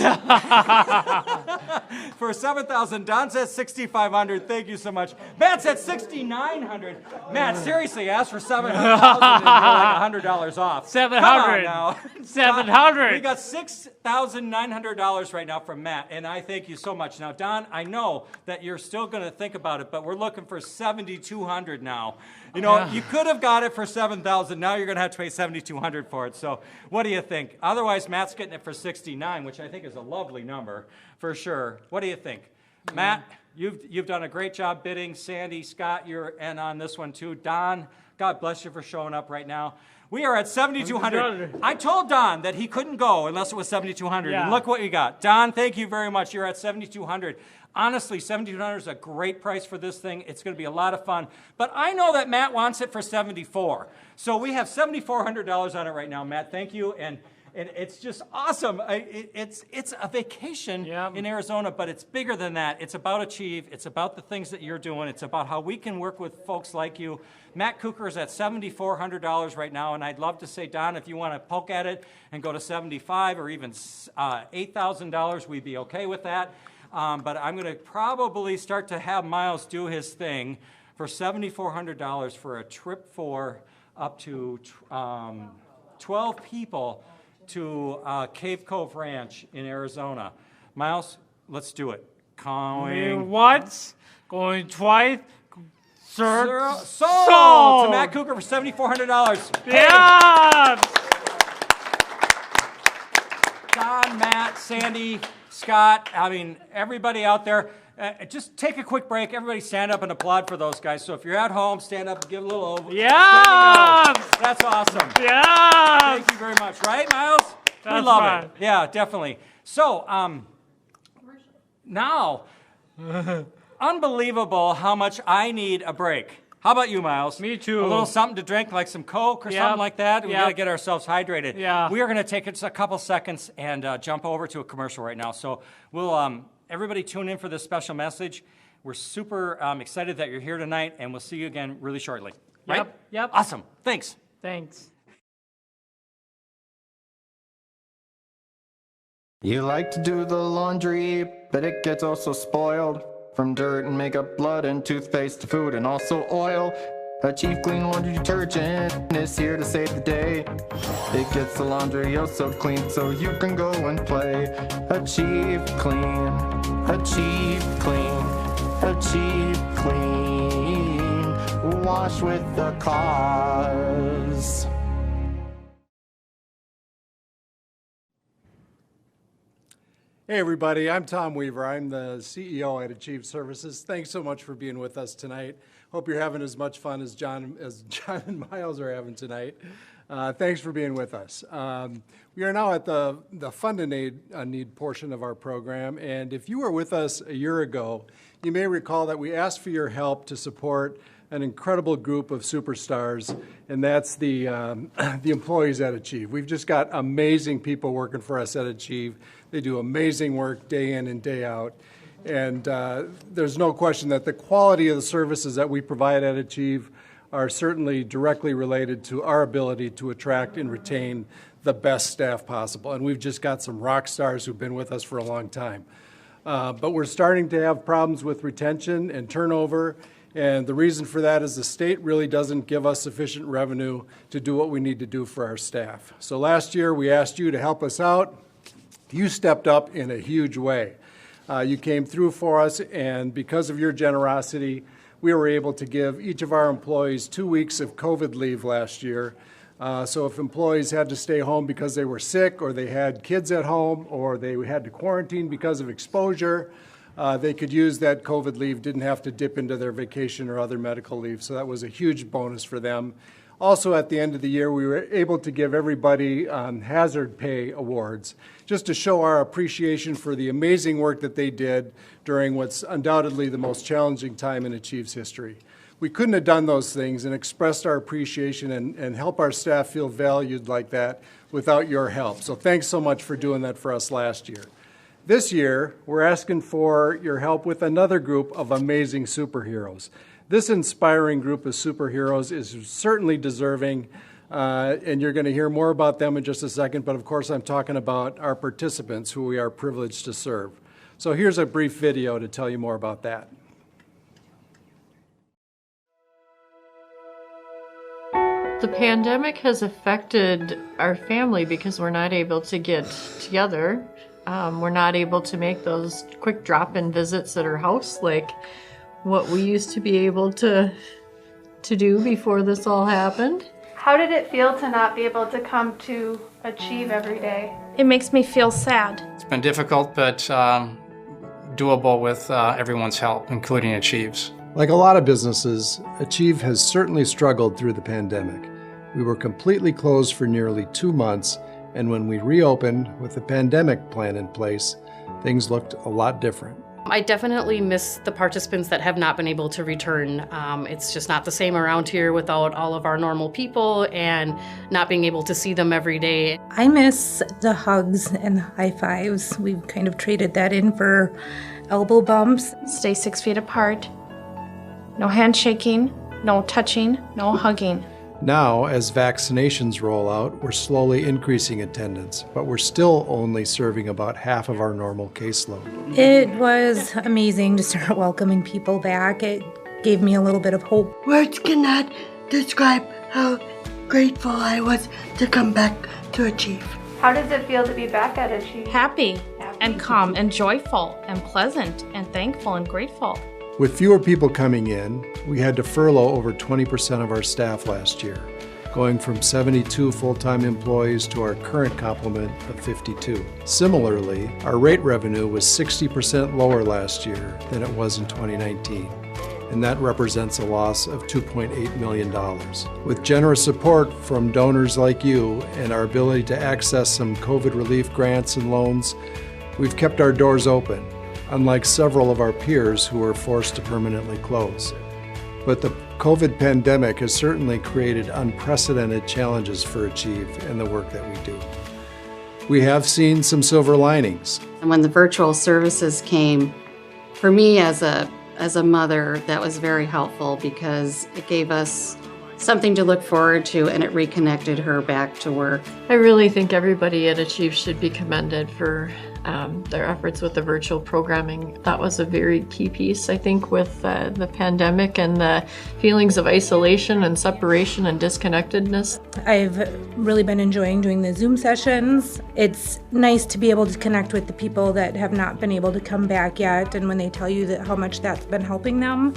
For 7,000. Don says 6,500. Thank you so much. Matt said 6,900. Matt, seriously, ask for 700,000 and you're like $100 off. 700. Come on now. 700. We got $6,900 right now from Matt, and I thank you so much. Now, Don, I know that you're still going to think about it, but we're looking for 7,200 now. You know, you could have got it for 7,000. Now you're going to have to pay 7,200 for it. So, what do you think? Otherwise, Matt's getting it for 69, which I think is a lovely number for sure. What do you think, Matt? You've done a great job bidding. Sandy, Scott, you're in on this one too. Don, God bless you for showing up right now. We are at 7,200. I told Don that he couldn't go unless it was 7,200. Yeah. And look what we got. Don, thank you very much. You're at 7,200. Honestly, 7,200 is a great price for this thing. It's going to be a lot of fun. But I know that Matt wants it for 74. So we have $7,400 on it right now, Matt. Thank you. And it's just awesome. It's a vacation in Arizona, but it's bigger than that. It's about Achieve. It's about the things that you're doing. It's about how we can work with folks like you. Matt Cooker is at $7,400 right now, and I'd love to say, Don, if you want to poke at it and go to $75,000 or even $8,000, we'd be okay with that. But I'm going to probably start to have Miles do his thing for $7,400 for a trip for up to 12 people to Cave Cove Ranch in Arizona. Miles, let's do it. Going once, going twice, Sold sold to Matt Cooker for $7,400. Yeah! Don, Matt, Sandy, Scott, I mean, everybody out there, just take a quick break. Everybody stand up and applaud for those guys. So if you're at home, stand up and give a little over. Yeah! That's awesome. Yeah! Thank you very much. Right, Miles? We That's love right. it. Yeah, definitely. So, now, unbelievable how much I need a break. How about you, Miles? Me too. A little something to drink, like some Coke or something like that. We Yep. got to get ourselves hydrated. Yeah. We are going to take a couple seconds and jump over to a commercial right now. So we'll everybody tune in for this special message. We're super excited that you're here tonight, and we'll see you again really shortly. Right? Yep. Awesome. Thanks. Thanks. You like to do the laundry, but it gets also spoiled. From dirt and makeup, blood and toothpaste to food and also oil. Achieve Clean Laundry Detergent is here to save the day. It gets the laundry oh so clean so you can go and play. Achieve Clean, Achieve Clean, Achieve Clean. Wash with the cause. Hey everybody, I'm Tom Weaver. I'm the CEO at Achieve Services. Thanks so much for being with us tonight. Hope you're having as much fun as John and Miles are having tonight. Thanks for being with us. We are now at the Fund a Need portion of our program, and if you were with us a year ago, you may recall that we asked for your help to support an incredible group of superstars, and that's the employees at Achieve. We've just got amazing people working for us at Achieve. They do amazing work day in and day out. And there's no question that the quality of the services that we provide at Achieve are certainly directly related to our ability to attract and retain the best staff possible. And we've just got some rock stars who've been with us for a long time. But we're starting to have problems with retention and turnover. And the reason for that is the state really doesn't give us sufficient revenue to do what we need to do for our staff. So last year we asked you to help us out. You stepped up in a huge way. You came through for us, and because of your generosity, we were able to give each of our employees 2 weeks of COVID leave last year. So if employees had to stay home because they were sick, or they had kids at home, or they had to quarantine because of exposure, they could use that COVID leave, didn't have to dip into their vacation or other medical leave. So that was a huge bonus for them. Also, at the end of the year, we were able to give everybody hazard pay awards, just to show our appreciation for the amazing work that they did during what's undoubtedly the most challenging time in Achieve's history. We couldn't have done those things and expressed our appreciation and help our staff feel valued like that without your help. So thanks so much for doing that for us last year. This year, we're asking for your help with another group of amazing superheroes. This inspiring group of superheroes is certainly deserving, and you're going to hear more about them in just a second, but of course I'm talking about our participants who we are privileged to serve. So here's a brief video to tell you more about that. The pandemic has affected our family because we're not able to get together. We're not able to make those quick drop-in visits at our house like what we used to be able to do before this all happened. How did it feel to not be able to come to Achieve every day? It makes me feel sad. It's been difficult, but doable with everyone's help, including Achieve's. Like a lot of businesses, Achieve has certainly struggled through the pandemic. We were completely closed for nearly 2 months, and when we reopened with the pandemic plan in place, things looked a lot different. I definitely miss the participants that have not been able to return. It's just not the same around here without all of our normal people and not being able to see them every day. I miss the hugs and the high fives. We've kind of traded that in for elbow bumps. Stay 6 feet apart. No handshaking, no touching, no hugging. Now, as vaccinations roll out, we're slowly increasing attendance, but we're still only serving about half of our normal caseload. It was amazing to start welcoming people back. It gave me a little bit of hope. Words cannot describe how grateful I was to come back to Achieve. How does it feel to be back at Achieve? Happy and calm and joyful and pleasant and thankful and grateful. With fewer people coming in, we had to furlough over 20% of our staff last year, going from 72 full-time employees to our current complement of 52. Similarly, our rate revenue was 60% lower last year than it was in 2019, and that represents a loss of $2.8 million. With generous support from donors like you and our ability to access some COVID relief grants and loans, we've kept our doors open, unlike several of our peers who were forced to permanently close. But the COVID pandemic has certainly created unprecedented challenges for Achieve and the work that we do. We have seen some silver linings. And when the virtual services came, for me as a mother, that was very helpful because it gave us something to look forward to and it reconnected her back to work. I really think everybody at Achieve should be commended for their efforts with the virtual programming. That was a very key piece, I think, with the pandemic and the feelings of isolation and separation and disconnectedness. I've really been enjoying doing the Zoom sessions. It's nice to be able to connect with the people that have not been able to come back yet, and when they tell you that how much that's been helping them,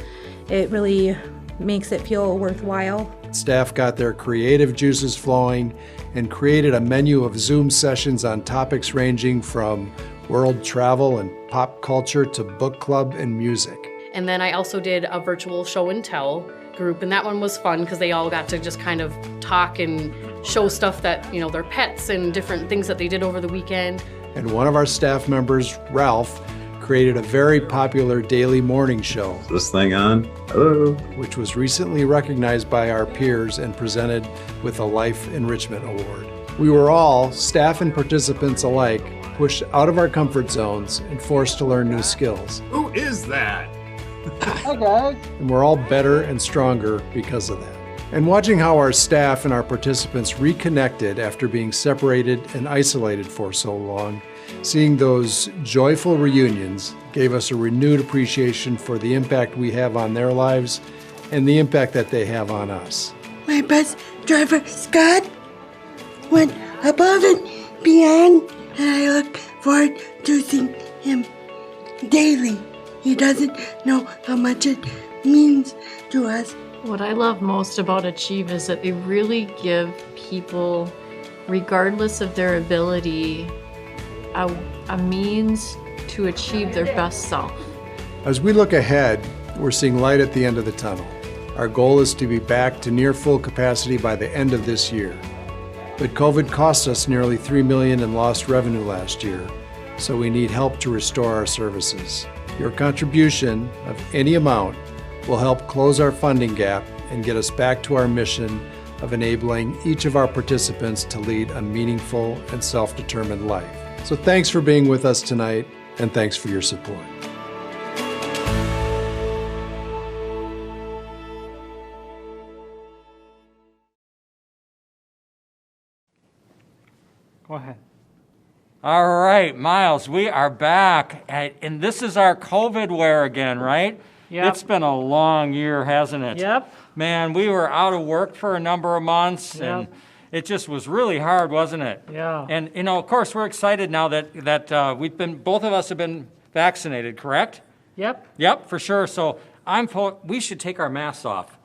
it really makes it feel worthwhile. Staff got their creative juices flowing and created a menu of Zoom sessions on topics ranging from world travel and pop culture to book club and music. And then I also did a virtual show and tell group, and that one was fun because they all got to just kind of talk and show stuff that, their pets and different things that they did over the weekend. And one of our staff members, Ralph, created a very popular daily morning show. Is this thing on? Hello? Which was recently recognized by our peers and presented with a Life Enrichment Award. We were all, staff and participants alike, pushed out of our comfort zones and forced to learn new skills. Who is that? Hi guys. And we're all better and stronger because of that. And watching how our staff and our participants reconnected after being separated and isolated for so long, seeing those joyful reunions gave us a renewed appreciation for the impact we have on their lives and the impact that they have on us. My bus driver, Scott, went above and beyond, and I look forward to seeing him daily. He doesn't know how much it means to us. What I love most about Achieve is that they really give people, regardless of their ability, a means to achieve their best self. As we look ahead, we're seeing light at the end of the tunnel. Our goal is to be back to near full capacity by the end of this year. But COVID cost us nearly $3 million in lost revenue last year, so we need help to restore our services. Your contribution of any amount will help close our funding gap and get us back to our mission of enabling each of our participants to lead a meaningful and self-determined life. So thanks for being with us tonight, and thanks for your support. Go ahead. All right, Miles, we are back, and this is our COVID wear again, right? Yep. It's been a long year, hasn't it? Yep. Man, we were out of work for a number of months, and it just was really hard, wasn't it? Yeah. And, you know, of course, we're excited now that both of us have been vaccinated, correct? Yep. Yep, for sure. So we should take our masks off.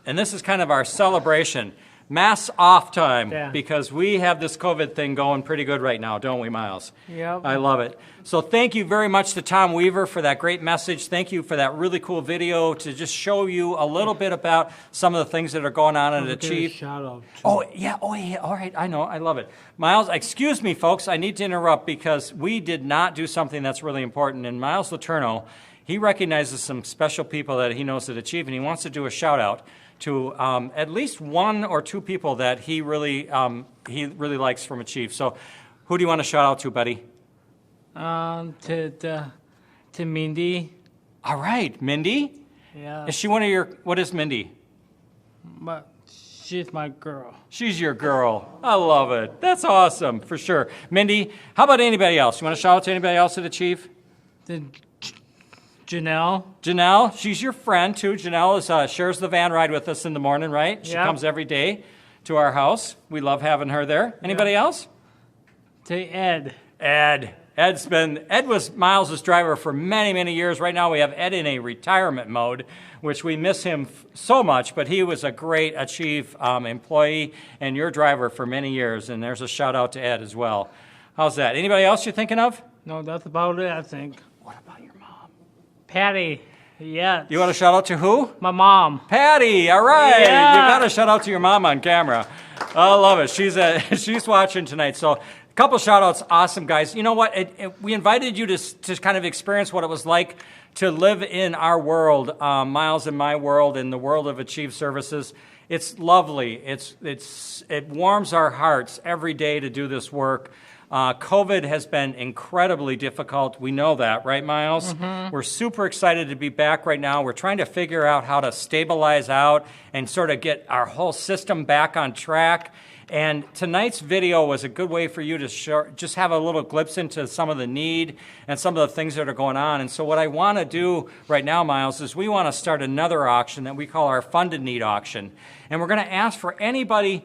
And this is kind of our celebration. Masks off time, because we have this COVID thing going pretty good right now, don't we, Miles? Yep. I love it. So thank you very much to Tom Weaver for that great message. Thank you for that really cool video to just show you a little bit about some of the things that are going on at Achieve. Shout out. Oh, yeah. All right. I know. I love it. Miles, excuse me, folks. I need to interrupt because we did not do something that's really important. And Miles LeTourneau, he recognizes some special people that he knows at Achieve, and he wants to do a shout out to at least one or two people that he really likes from Achieve. So who do you want to shout out to, buddy? To Mindy. All right, Mindy? Yeah. Is she one of your, what is Mindy? But she's my girl. She's your girl. I love it. That's awesome, for sure. Mindy, how about anybody else? You want to shout out to anybody else at Achieve? Janelle. Janelle, she's your friend too. Janelle shares the van ride with us in the morning, right? She comes every day to our house. We love having her there. Anybody else? To Ed. Ed was Miles' driver for many, many years. Right now we have Ed in a retirement mode, which we miss him so much, but he was a great Achieve employee and your driver for many years, and there's a shout out to Ed as well. How's that? Anybody else you're thinking of? No, that's about it, I think. What about your mom? Patty. Yes. You want to shout out to who? My mom. Patty, all right. Yeah. You got to shout out to your mom on camera. I love it. She's watching tonight. So a couple shout outs. Awesome, guys. You know what? We invited you to kind of experience what it was like to live in our world, Miles and my world, in the world of Achieve Services. It's lovely. It warms our hearts every day to do this work. COVID has been incredibly difficult. We know that, right, Miles? Mm-hmm. We're super excited to be back right now. We're trying to figure out how to stabilize out and sort of get our whole system back on track. And tonight's video was a good way for you to just have a little glimpse into some of the need and some of the things that are going on. And so what I want to do right now, Miles, is we want to start another auction that we call our Funded Need auction. And we're going to ask for anybody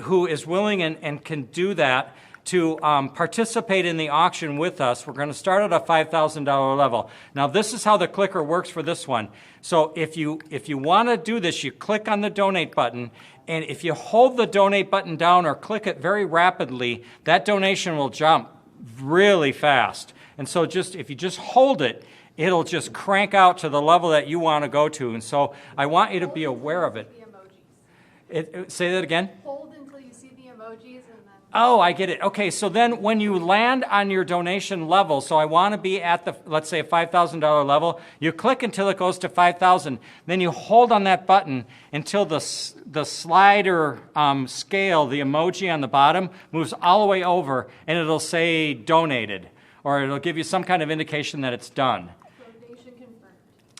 who is willing and can do that to participate in the auction with us. We're going to start at a $5,000 level. Now, this is how the clicker works for this one. So if you want to do this, you click on the donate button, and if you hold the donate button down or click it very rapidly, that donation will jump really fast. And so if you just hold it, it'll just crank out to the level that you want to go to. And so I want you to be aware of it. The emojis. Say that again? Hold until you see the emojis and then Oh, I get it. Okay, so then when you land on your donation level, so I want to be at the, let's say, $5,000 level, you click until it goes to 5,000. Then you hold on that button until the slider scale, the emoji on the bottom, moves all the way over, and it'll say donated, or it'll give you some kind of indication that it's done.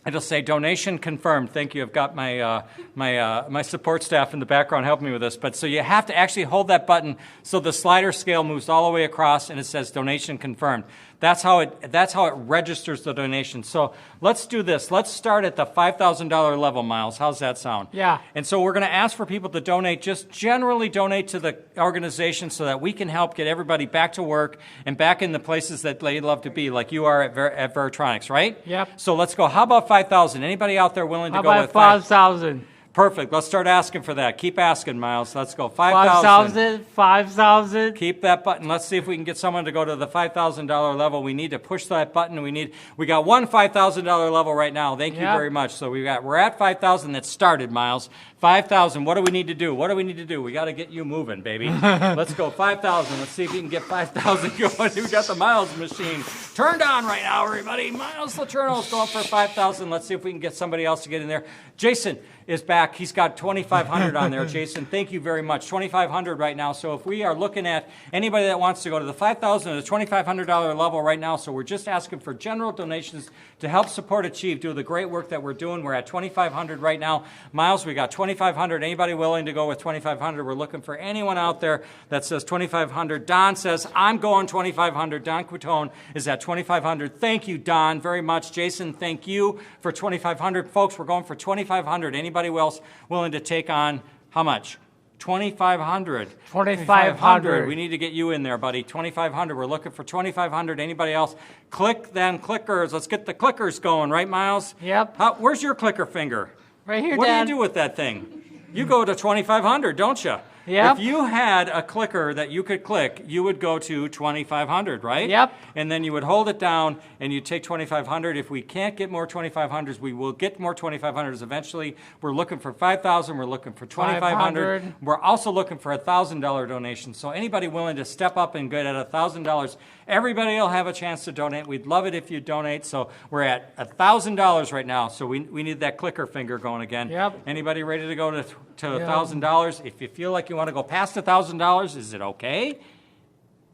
It'll say donation confirmed. Thank you. I've got my my support staff in the background helping me with this. But so you have to actually hold that button so the slider scale moves all the way across and it says donation confirmed. That's how it registers the donation. So let's do this. Let's start at the $5,000 level, Miles. How's that sound? Yeah. And so we're going to ask for people to donate, just generally donate to the organization so that we can help get everybody back to work and back in the places that they love to be, like you are at Veritronics, right? Yep. So let's go. How about 5,000? Anybody out there willing to How go about with 5,000? Perfect. Let's start asking for that. Keep asking, Miles. Let's go. 5,000. 5,000. Keep that button. Let's see if we can get someone to go to the $5,000 level. We need to push that button. We got one $5,000 level right now. Thank you very much. So we're at 5,000. That started, Miles. 5,000. What do we need to do? What do we need to do? We got to get you moving, baby. Let's go. 5,000. Let's see if we can get 5,000 going. We got the Miles machine turned on right now, everybody. Miles LeTourneau is going for 5,000. Let's see if we can get somebody else to get in there. Jason is back. He's got 2,500 on there. Jason, thank you very much. 2,500 right now. So if we are looking at anybody that wants to go to the 5,000 or the $2,500 level right now, so we're just asking for general donations to help support Achieve, do the great work that we're doing. We're at 2,500 right now. Miles, we got 2,500. Anybody willing to go with 2,500? We're looking for anyone out there that says 2,500. Don says, I'm going 2,500. Don Quitone is at 2,500. Thank you, Don, very much. Jason, thank you for 2,500. Folks, we're going for 2,500. Anybody else willing to take on how much? 2,500. 2,500. We need to get you in there, buddy. 2,500. We're looking for 2,500. Anybody else? Click them clickers. Let's get the clickers going, right, Miles? Yep. Where's your clicker finger? Right here, What Dad. do you do with that thing? You go to 2,500, don't you? Yep. If you had a clicker that you could click, you would go to 2,500, right? Yep. And then you would hold it down and you take 2,500. If we can't get more 2,500s, we will get more 2,500s eventually. We're looking for 5,000. We're looking for 2,500. 500. We're also looking for $1,000 donation. So anybody willing to step up and get at $1,000, everybody will have a chance to donate. We'd love it if you donate. So we're at $1,000 right now. So we need that clicker finger going again. Yep. Anybody ready to go to $1,000? If you feel like you want to go past $1,000, is it okay?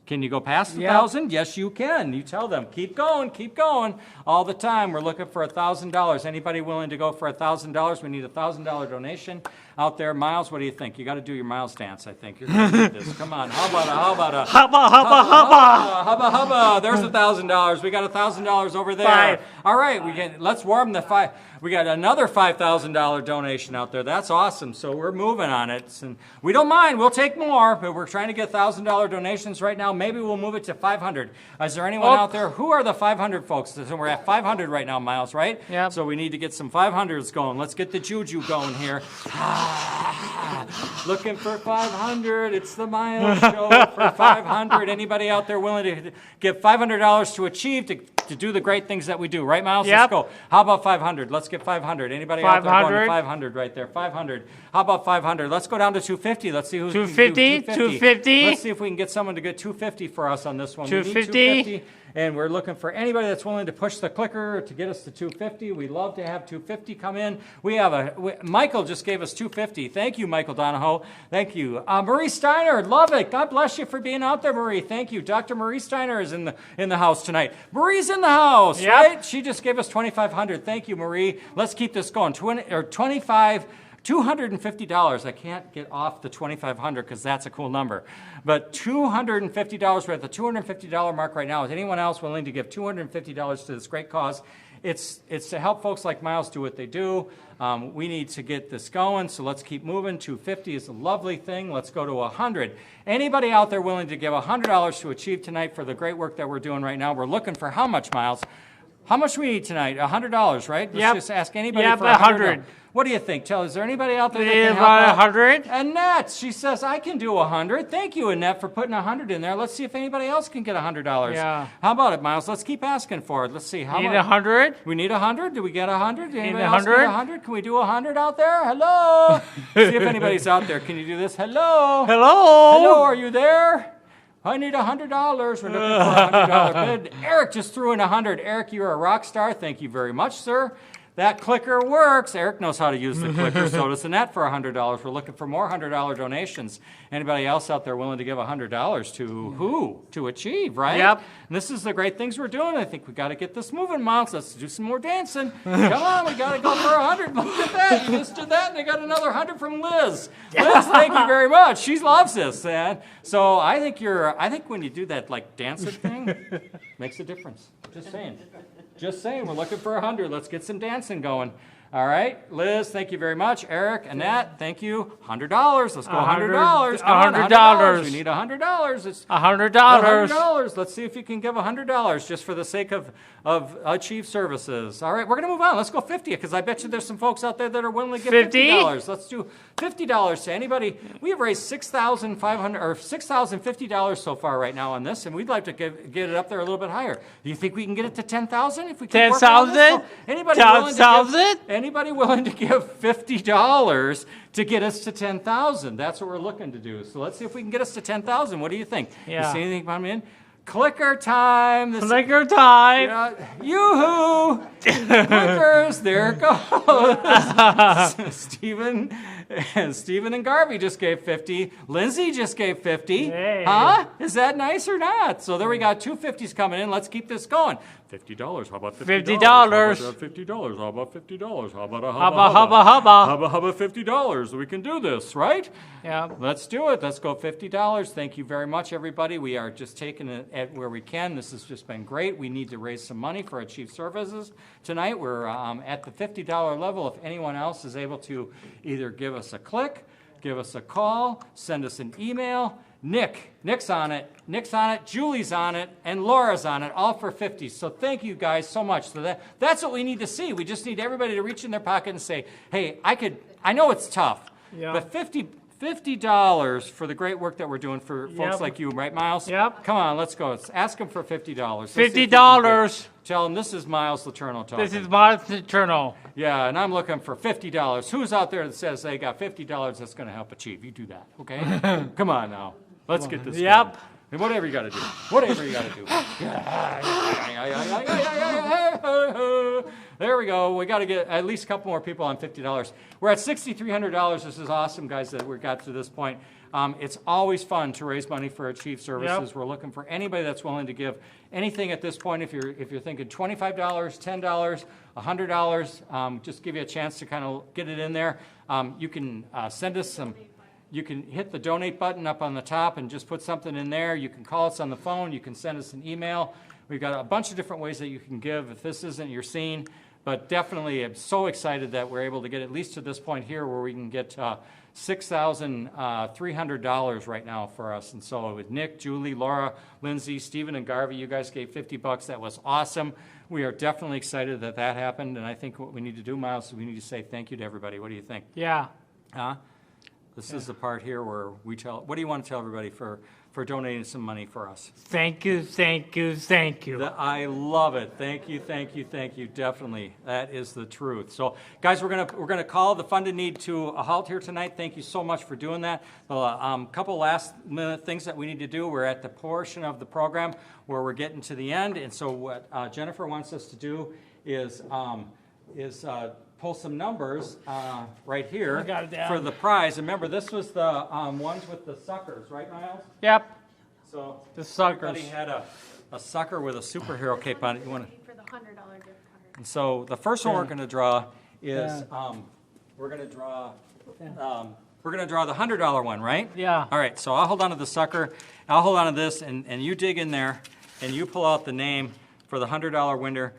Can you go past 1,000? Yes, you can. You tell them, keep going all the time. We're looking for $1,000. Anybody willing to go for $1,000? We need a $1,000 donation out there. Miles, what do you think? You got to do your Miles dance, I think. You're going to need this. Come on. Hubba. There's $1,000. We got $1,000 over there. 5. All right, let's warm the fire. We got another $5,000 donation out there. That's awesome. So we're moving on it. And we don't mind. We'll take more, but we're trying to get $1,000 donations right now. Maybe we'll move it to 500. Is there anyone out there? Who are the 500 folks? So we're at 500 right now, Miles, right? Yep. So we need to get some 500s going. Let's get the juju going here. Looking for 500. It's the Miles Show for 500. Anybody out there willing to give $500 to Achieve to do the great things that we do, right, Miles? Yep. Let's go. How about 500? Let's get 500. Anybody out there going to 500 right there? 500. How about 500? Let's go down to 250. Let's see who's 250. 250. Let's see if we can get someone to get 250 for us on this one. 250. We need 250. And we're looking for anybody that's willing to push the clicker to get us to 250. We'd love to have 250 come in. Michael just gave us 250. Thank you, Michael Donahoe. Thank you. Marie Steiner, love it. God bless you for being out there, Marie. Thank you. Dr. Marie Steiner is in the house tonight. Marie's in the house, right? She just gave us 2,500. Thank you, Marie. Let's keep this going. $250. I can't get off the 2,500 because that's a cool number. But $250, we're at the $250 mark right now. Is anyone else willing to give $250 to this great cause? It's to help folks like Miles do what they do. We need to get this going, so let's keep moving. 250 is a lovely thing. Let's go to 100. Anybody out there willing to give $100 to Achieve tonight for the great work that we're doing right now? We're looking for how much, Miles? How much we need tonight? $100, right? Let's just ask anybody for $100. What do you think? Is there anybody out there that Is can help about out? 100? Annette, she says, I can do 100. Thank you, Annette, for putting 100 in there. Let's see if anybody else can get $100. Yeah. How about it, Miles? Let's keep asking for it. Let's see. How Need about 100? We need 100. Do we get 100? Anybody Need else 100? need 100? Can we do 100 out there? Hello. See if anybody's out there. Can you do this? Hello. Hello. Hello. Are you there? I need $100. We're looking for a $100 bid. Eric just threw in 100. Eric, you're a rock star. Thank you very much, sir. That clicker works. Eric knows how to use the clicker, so does Annette for $100. We're looking for more $100 donations. Anybody else out there willing to give $100 to who? To Achieve, right? Yep. And this is the great things we're doing. I think we got to get this moving, Miles. Let's do some more dancing. Come on, we got to go for 100. Look at that. You just did that, and I got another 100 from Liz. Liz, thank you very much. She loves this, man. So I think when you do that like dancing thing, makes a difference. Just saying. Just saying, we're looking for 100. Let's get some dancing going. All right, Liz, thank you very much. Eric, Annette, thank you. $100. Let's go $100. Come on, $100. We need $100. It's $100. $100. Let's see if you can give $100 just for the sake of Achieve Services. All right, we're going to move on. Let's go 50 because I bet you there's some folks out there that are willing to give $50. Let's do $50 to anybody. We have raised $6,500 or $6,050 so far right now on this, and we'd like to get it up there a little bit higher. Do you think we can get it to 10,000 if we can work on this? 10,000? So anybody willing to 10,000? Anybody willing to give $50 to get us to 10,000? That's what we're looking to do. So let's see if we can get us to 10,000. What do you think? Yeah. You see anything coming in? Clicker time. Clicker time. Yoo-hoo. Clickers. There it goes. Stephen and Garvey just gave 50. Lindsay just gave 50. Hey. Huh? Is that nice or not? So there we got 2 50s coming in. Let's keep this going. $50. How about $50? $50. How about $50? How about $50? How about a hubba $50? We can do this, right? Yeah. Let's do it. Let's go $50. Thank you very much, everybody. We are just taking it at where we can. This has just been great. We need to raise some money for Achieve Services tonight. We're at the $50 level. If anyone else is able to either give us a click, give us a call, send us an email. Nick's on it, Julie's on it, and Laura's on it, all for 50. So thank you guys so much. So that's what we need to see. We just need everybody to reach in their pocket and say, hey, I know it's tough, but $50 for the great work that we're doing for folks like you, right, Miles? Yep. Come on, let's go. Let's ask them for $50. $50. Tell them this is Miles LeTourneau talking. This is Miles LeTourneau. Yeah, and I'm looking for $50. Who's out there that says they got $50 that's going to help Achieve? You do that, okay? Come on now. Let's get this Yep. going. And whatever you got to do. Whatever you got to do. There we go. We got to get at least a couple more people on $50. We're at $6,300. This is awesome, guys, that we got to this point. It's always fun to raise money for Achieve Services. Yep. We're looking for anybody that's willing to give anything at this point. If you're thinking $25, $10, $100, just give you a chance to kind of get it in there. You can send us some. You can hit the donate button up on the top and just put something in there. You can call us on the phone. You can send us an email. We've got a bunch of different ways that you can give if this isn't your scene. But definitely, I'm so excited that we're able to get at least to this point here where we can get $6,300 right now for us. And so with Nick, Julie, Laura, Lindsay, Stephen, and Garvey, you guys gave $50. That was awesome. We are definitely excited that happened. And I think what we need to do, Miles, is we need to say thank you to everybody. What do you think? Yeah. Huh? This is the part here where we tell, what do you want to tell everybody for donating some money for us? Thank you, thank you, thank you. I love it. Thank you, thank you, thank you. Definitely. That is the truth. So, guys, we're gonna call the funded need to a halt here tonight. Thank you so much for doing that. Couple last minute things that we need to do. We're at the portion of the program where we're getting to the end. And so what Jennifer wants us to do is pull some numbers right here for the prize. And remember, this was the ones with the suckers, right, Miles? Yep. So the suckers. Everybody had a sucker with a superhero cape on it. You want to? For the $100 gift card. And so the first one we're going to draw is we're going to draw the $100 one, right? Yeah. All right. So I'll hold on to the sucker. I'll hold on to this, and you dig in there, and you pull out the name for the $100 winner.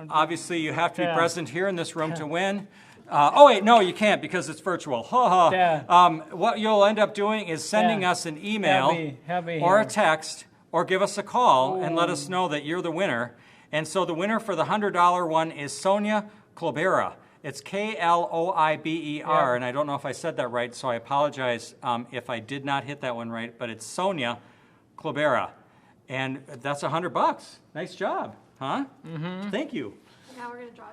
Obviously, you have to be present here in this room to win. Oh, wait, no, you can't because it's virtual. What you'll end up doing is sending us an email or a text or give us a call and let us know that you're the winner. And so the winner for the $100 one is Sonia Klobera. It's Kloiber, Yeah. and I don't know if I said that right, so I apologize if I did not hit that one right, but it's Sonia Klobera. And that's $100. Nice job, huh? Mm-hmm. Thank you. Now we're gonna draw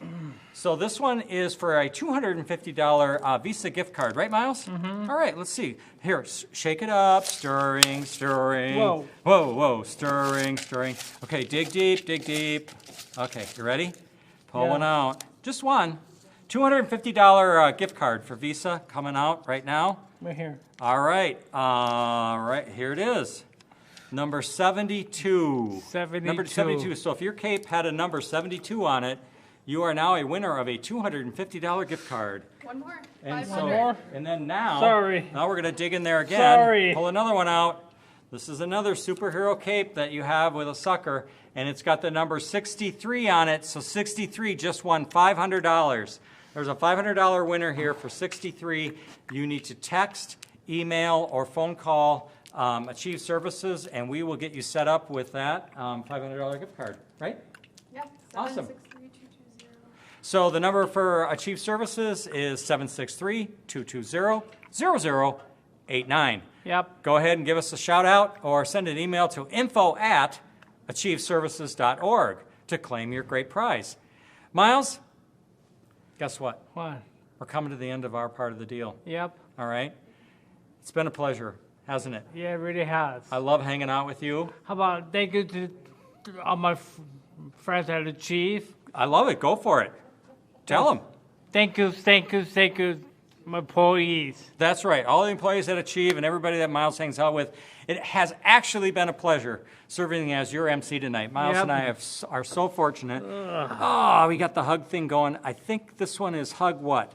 $250. So this one is for a $250 Visa gift card, right, Miles? Mm-hmm. All right, let's see. Here, shake it up, stirring, stirring. Whoa. Whoa, whoa, stirring, stirring. Okay, dig deep, dig deep. Okay, you ready? Pull one out. Just one. $250 gift card for Visa coming out right now. Right here. All right, here it is. Number 72. 72. Number 72. So if your cape had a number 72 on it, you are now a winner of a $250 gift card. One more. And 500. and then now, Sorry. now we're going to dig in there again. Sorry. Pull another one out. This is another superhero cape that you have with a sucker, and it's got the number 63 on it. So 63 just won $500. There's a $500 winner here for 63. You need to text, email, or phone call Achieve Services, and we will get you set up with that $500 gift card, right? Yep. Awesome. 763-220. So the number for Achieve Services is 763-220-0089. Yep. Go ahead and give us a shout out or send an email to info@achieveservices.org to claim your great prize. Miles, guess what? What? We're coming to the end of our part of the deal. Yep. All right? It's been a pleasure, hasn't it? Yeah, it really has. I love hanging out with you. How about thank you to all my friends at Achieve. I love it. Go for it. Tell them. Thank you, my employees. That's right. All the employees at Achieve and everybody that Miles hangs out with. It has actually been a pleasure serving as your MC tonight. Miles and I are so fortunate. Oh, we got the hug thing going. I think this one is hug what?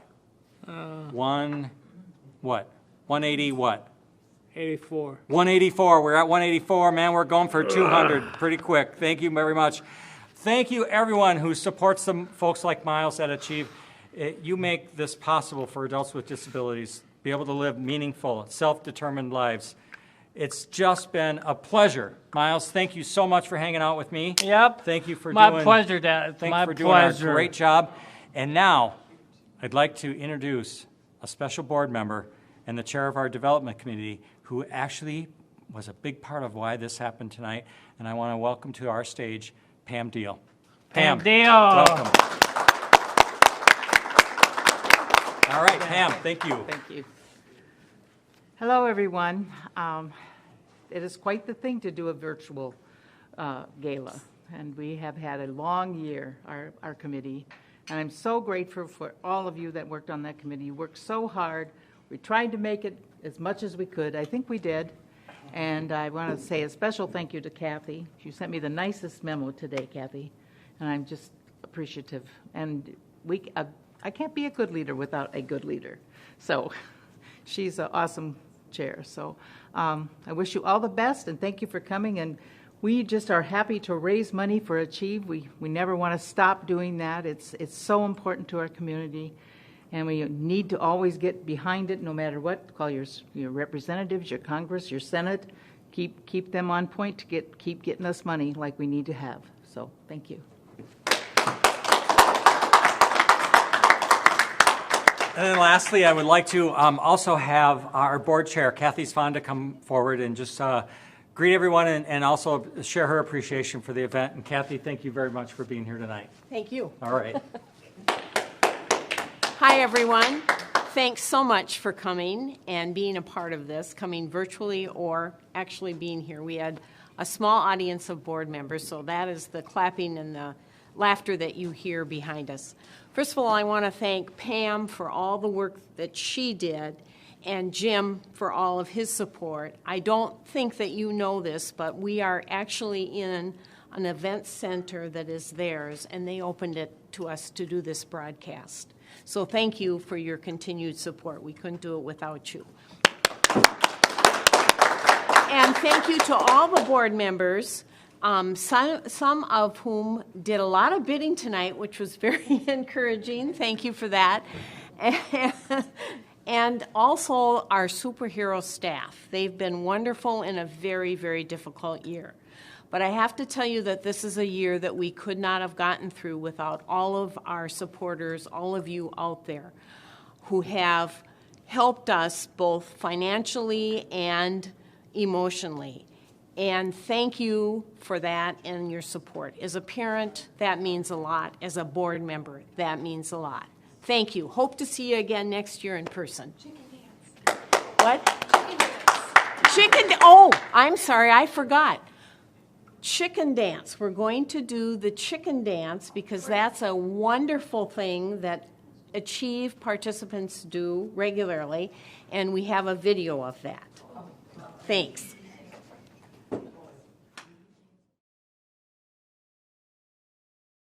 180 what? 84. 184. We're at 184. Man, we're going for 200 pretty quick. Thank you very much. Thank you, everyone who supports some folks like Miles at Achieve. You make this possible for adults with disabilities, be able to live meaningful, self-determined lives. It's just been a pleasure. Miles, thank you so much for hanging out with me. Yep. Thank you for my doing pleasure, Dad. Thanks My for doing our pleasure. great job. And now, I'd like to introduce a special board member and the chair of our development committee who actually was a big part of why this happened tonight. And I want to welcome to our stage Pam Dale. Pam Dale. Welcome. All right, Pam, thank you. Thank you. Hello, everyone. It is quite the thing to do a virtual gala, and we have had a long year, our committee, and I'm so grateful for all of you that worked on that committee. You worked so hard. We tried to make it as much as we could. I think we did, and I want to say a special thank you to Kathy. You sent me the nicest memo today, Kathy, and I'm just appreciative. And I can't be a good leader without a good leader. So she's an awesome chair. So I wish you all the best, and thank you for coming. And we just are happy to raise money for Achieve. We never want to stop doing that. It's so important to our community, and we need to always get behind it no matter what. Call your representatives, your Congress, your Senate. Keep them on point to keep getting us money like we need to have. So thank you. And then lastly, I would like to also have our board chair, Kathy Svanda, come forward and just greet everyone and also share her appreciation for the event. And Kathy, thank you very much for being here tonight. Thank you. All right. Hi, everyone. Thanks so much for coming and being a part of this, coming virtually or actually being here. We had a small audience of board members, so that is the clapping and the laughter that you hear behind us. First of all, I want to thank Pam for all the work that she did and Jim for all of his support. I don't think that you know this, but we are actually in an event center that is theirs, and they opened it to us to do this broadcast. So thank you for your continued support. We couldn't do it without you. And thank you to all the board members, some of whom did a lot of bidding tonight, which was very encouraging. Thank you for that. And also our superhero staff. They've been wonderful in a very, very difficult year. But I have to tell you that this is a year that we could not have gotten through without all of our supporters, all of you out there who have helped us both financially and emotionally. And thank you for that and your support. As a parent, that means a lot. As a board member, that means a lot. Thank you. Hope to see you again next year in person. Chicken dance. What? Chicken dance. Oh, I'm sorry, I forgot. Chicken dance. We're going to do the chicken dance because that's a wonderful thing that Achieve participants do regularly, and we have a video of that. Thanks.